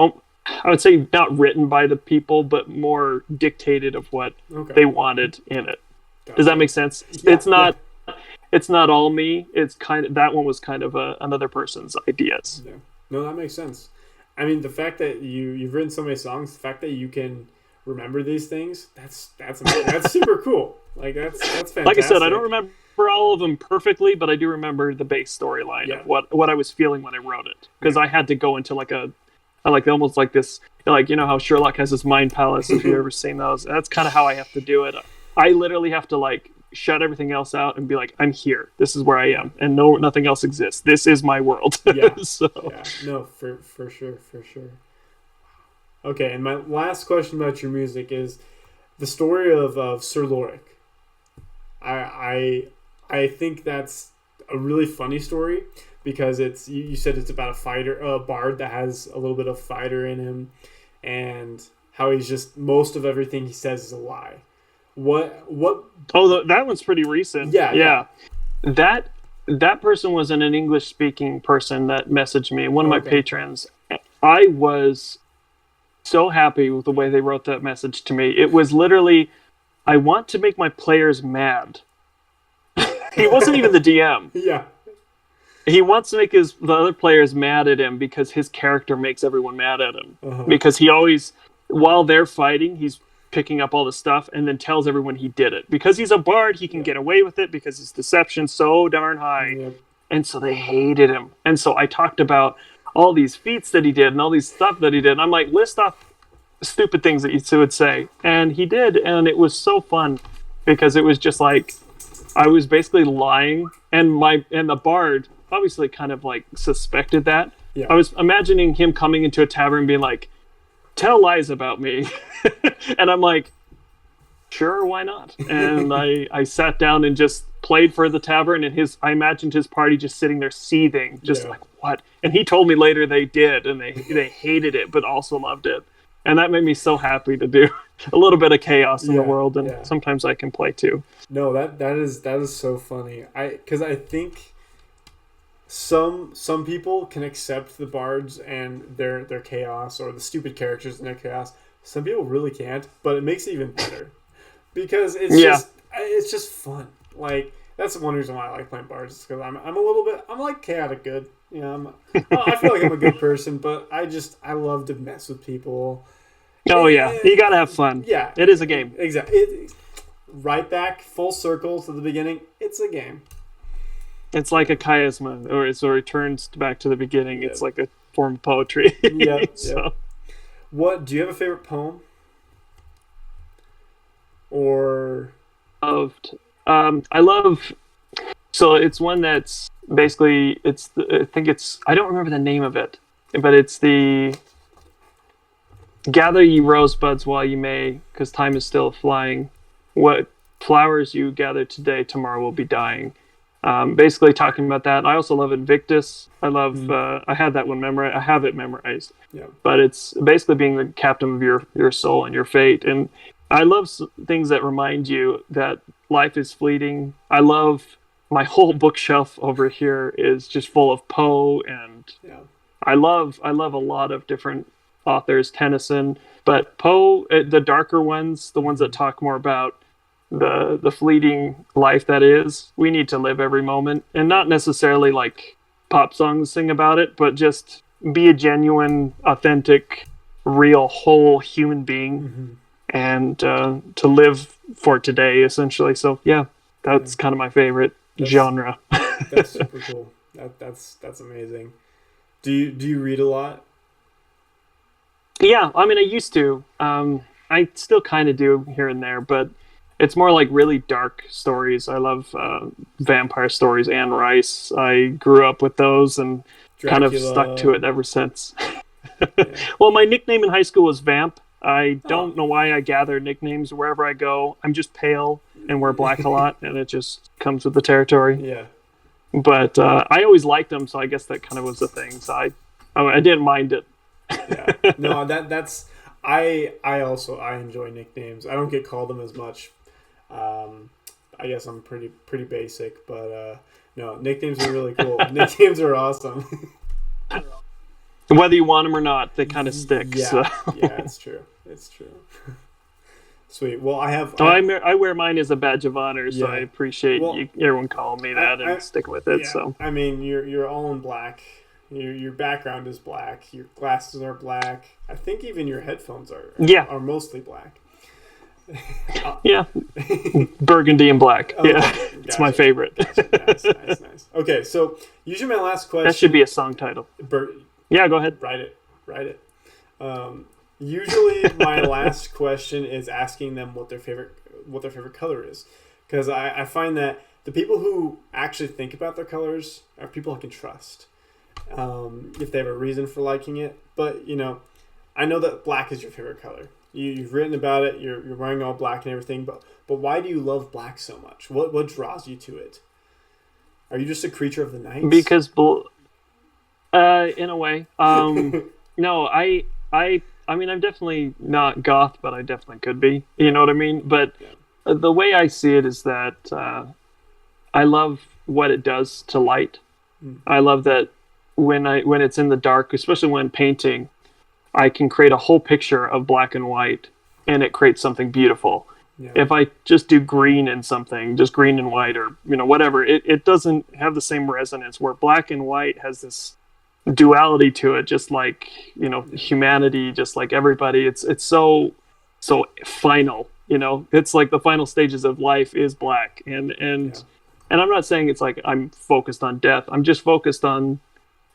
would say, not written by the people, but more dictated of what they wanted in it. Does that make sense? Yeah, it's not all me. It's kind of, that one was kind of another person's ideas. Yeah. No, that makes sense. I mean, the fact that you've written so many songs, the fact that you can remember these things, that's amazing. That's super cool. Like that's fantastic. Like I said, I don't remember all of them perfectly, but I do remember the base storyline of what I was feeling when I wrote it, because I had to go into like almost like this, like, you know how Sherlock has his mind palace, if you've ever seen those. That's kind of how I have to do it. I literally have to like shut everything else out and be like, I'm here. This is where I am, and nothing else exists. This is my world. So. Yeah, no, for sure. Okay, and my last question about your music is the story of Sir Lorik. I think that's a really funny story, because it's you said it's about a bard that has a little bit of fighter in him, and how he's just, most of everything he says is a lie. What? Oh, that one's pretty recent. Yeah. That person was an English-speaking person that messaged me, one of my patrons. I was so happy with the way they wrote that message to me. It was literally, I want to make my players mad. He wasn't even the DM. Yeah. He wants to make the other players mad at him because his character makes everyone mad at him. Because he always, while they're fighting, he's picking up all the stuff and then tells everyone he did it. Because he's a bard, he can get away with it because his deception's so darn high. And so they hated him. And so I talked about all these feats that he did and all these stuff that he did. And I'm like, list off stupid things that you would say. And he did, and it was so fun, because it was just like, I was basically lying, and the bard obviously kind of like suspected that. I was imagining him coming into a tavern being like, tell lies about me. And I'm like, sure, why not? And I sat down and just played for the tavern, and I imagined his party just sitting there seething, just like, what? And he told me later they did, and they hated it, but also loved it. And that made me so happy to do a little bit of chaos in the world, and sometimes I can play too. No, that is so funny. Because I think some people can accept the bards and their chaos, or the stupid characters in their chaos. Some people really can't, but it makes it even better. because it's just fun. Like that's one reason why I like playing bards, because I'm a little bit, I'm like chaotic good. You know, I feel like I'm a good person, but I love to mess with people. Oh yeah, you gotta have fun. Yeah, it is a game. Exactly. Right back full circle to the beginning. It's a game. It's like a chiasma, or it returns back to the beginning. Yep. It's like a form of poetry. Yep. So. What do you have a favorite poem? Or I love. So it's one that's basically I don't remember the name of it, but it's the gather ye rosebuds while you may, because time is still flying. What flowers you gather today, tomorrow will be dying. Basically talking about that. I also love Invictus. I love. I had that one memorized. I have it memorized. Yeah. But it's basically being the captain of your soul and your fate. And I love things that remind you that life is fleeting. I love my whole bookshelf over here is just full of Poe, and I love a lot of different authors, Tennyson, but Poe, the darker ones, the ones that talk more about the fleeting life that is. We need to live every moment, and not necessarily like pop songs sing about it, but just be a genuine, authentic, real, whole human being, and to live for today, essentially. So yeah, that's kind of my favorite genre. That's super cool. That's amazing. Do you read a lot? Yeah, I mean, I used to. I still kind of do here and there, but it's more like really dark stories. I love vampire stories. Anne Rice. I grew up with those and kind of stuck to it ever since. Well, my nickname in high school was Vamp. I don't know why I gather nicknames wherever I go. I'm just pale and wear black a lot, and it just comes with the territory. Yeah. But I always liked them, so I guess that kind of was the thing. So I didn't mind it. Yeah. No, that's I enjoy nicknames. I don't get called them as much. I guess I'm pretty basic, but no, nicknames are really cool. Nicknames are awesome. Whether you want them or not, they kind of stick. Yeah, so. Yeah, it's true. It's true. Sweet. Well, I wear mine as a badge of honor, so I appreciate everyone calling me that and sticking with it. Yeah, so I mean, you're all in black. Your background is black. Your glasses are black. I think even your headphones are mostly black. Yeah, burgundy and black. Okay, yeah, it's my favorite. Gotcha. Nice. Okay, so usually my last question. That should be a song title. Yeah, go ahead. Write it. Usually my last question is asking them what their favorite color is, because I find that the people who actually think about their colors are people I can trust. If they have a reason for liking it, but I know that black is your favorite color. You've written about it. You're wearing all black and everything, but why do you love black so much? What draws you to it? Are you just a creature of the night? Because, in a way, no. I mean, I'm definitely not goth, but I definitely could be. You know what I mean? But the way I see it is that I love what it does to light. I love that when it's in the dark, especially when painting, I can create a whole picture of black and white, and it creates something beautiful. Yeah. If I just do green in something, just green and white, or whatever, it doesn't have the same resonance. Where black and white has this duality to it, just like humanity, just like everybody. It's so final. It's like the final stages of life is black, and I'm not saying it's like I'm focused on death. I'm just focused on.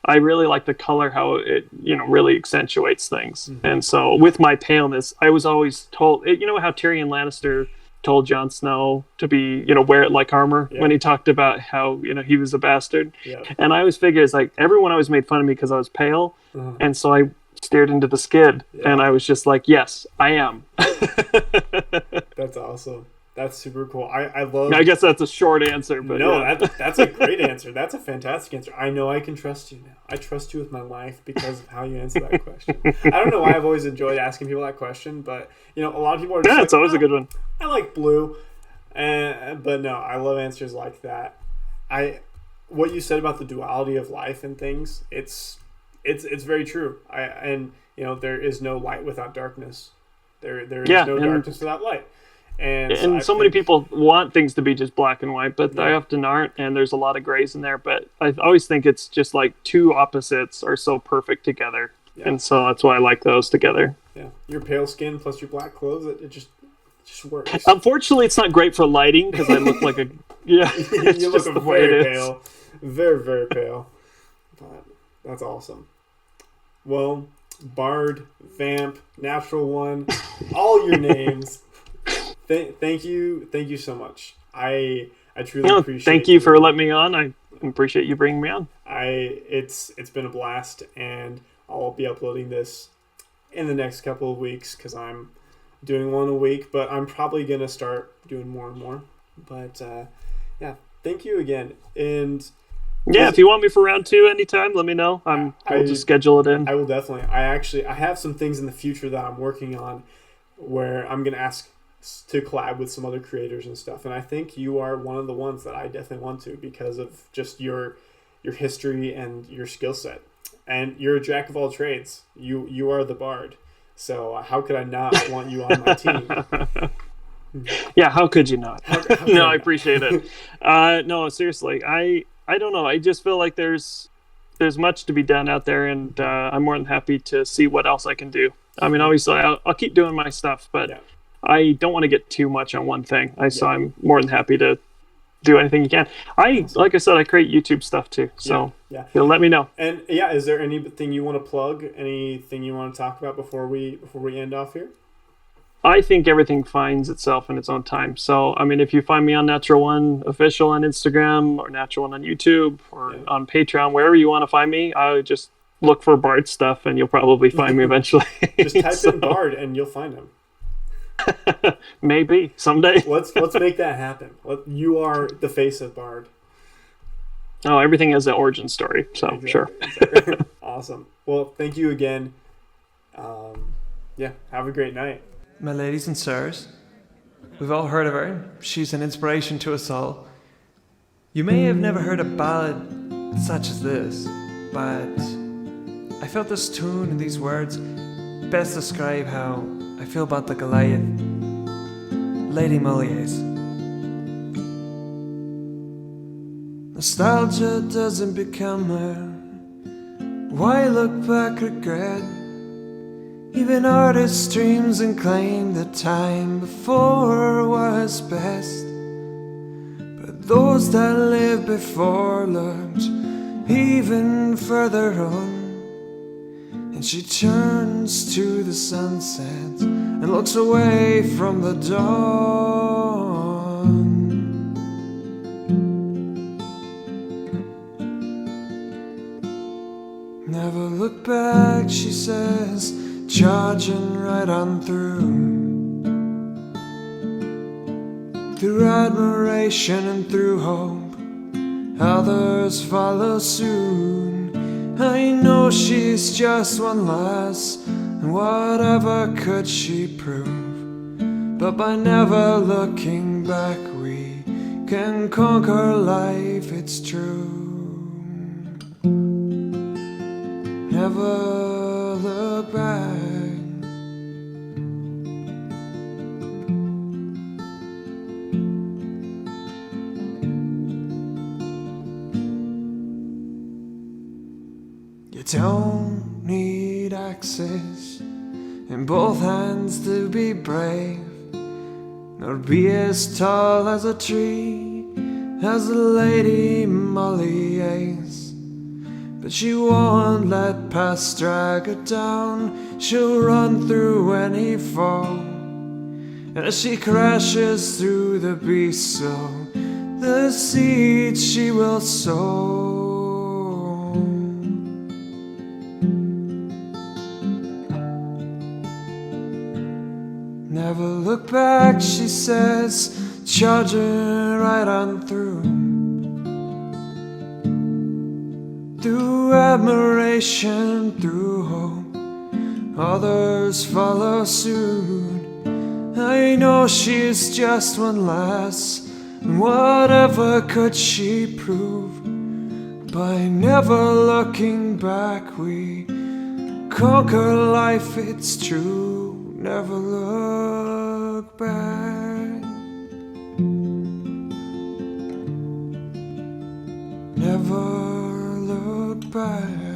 I really like the color, how it, really accentuates things. Mm-hmm. And so with my paleness, I was always told, how Tyrion Lannister told Jon Snow to be, wear it like armor when he talked about how, he was a bastard. Yeah. And I always figured it's like everyone always made fun of me because I was pale. Uh-huh. And so I stared into the skid and I was just like, yes, I am. That's awesome. That's super cool. I love. I guess that's a short answer, but no, that's a great answer. That's a fantastic answer. I know I can trust you now. I trust you with my life because of how you answer that question. I don't know why I've always enjoyed asking people that question, but a lot of people are. Just it's always a good one. I like blue, but no, I love answers like that. What you said about the duality of life and things, it's very true. There is no light without darkness. There is no darkness without light. And so I And so many think, people want things to be just black and white, but they yeah, often aren't, and there's a lot of grays in there. But I always think it's just like two opposites are so perfect together, yeah, and so that's why I like those together. yeah. Your pale skin plus your black clothes, it just works. Unfortunately, it's not great for lighting because I look like a yeah. It's You look just the way it very is. pale, very very pale. But that's awesome. Well, Bard, Vamp, Natural One, all your names. Thank you so much. I truly No, appreciate thank you for letting me on. I appreciate you bringing me on. It's been a blast, and I'll be uploading this in the next couple of weeks because I'm doing one a week, but I'm probably gonna start doing more and more. But yeah, thank you again, and Yeah, if you want me for round two anytime, let me know. We'll just schedule it in. I will definitely. I have some things in the future that I'm working on where I'm gonna ask to collab with some other creators and stuff, and I think you are one of the ones that I definitely want to because of just your history and your skill set, and you're a jack of all trades. You are the bard, so how could I not want you on my team? Yeah, how could you not? How could No, I I not? appreciate it. No, seriously, I don't know. I just feel like there's much to be done out there, and I'm more than happy to see what else I can do. I mean, obviously, I'll keep doing my stuff, but Yeah, I don't want to get too much on one thing. So yeah, I'm more than happy to do anything you can. awesome. Like I said, I create YouTube stuff too. So Yeah. let me know. And yeah, is there anything you want to plug? Anything you want to talk about before we end off here? I think everything finds itself in its own time. So, I mean, if you find me on Natural One Official on Instagram or Natural One on YouTube or Yeah. on Patreon, wherever you want to find me, I would just look for Bart stuff and you'll probably find me eventually. Just type So, in Bard and you'll find him. maybe someday. Let's make that happen. You are the face of Bard. Oh, everything has an origin story. So, Exactly, sure. exactly. Awesome. Well, thank you again. Yeah, have a great night. My ladies and sirs, we've all heard of her. She's an inspiration to us all. You may have never heard a ballad such as this, but I felt this tune and these words best describe how I feel about the Goliath, Lady Mulliez. Nostalgia doesn't become her. Why look back, regret? Even artists' dreams and claim the time before was best. But those that lived before looked even further on. And she turns to the sunset and looks away from the dawn. Never look back, she says, charging right on through admiration and through hope, others follow soon. I know she's just one less, and whatever could she prove? But by never looking back, we can conquer life, it's true. Never look back. You don't need axes in both hands to be brave, nor be as tall as a tree as the Lady Mulliez. But she won't let past drag her down, she'll run through any fall. And as she crashes through the beast, so the seeds she will sow. Never look back, she says, charging right on through admiration, through hope, others follow soon. I know she's just one less, and whatever could she prove? By never looking back, we conquer life, it's true. never look back. Never look back.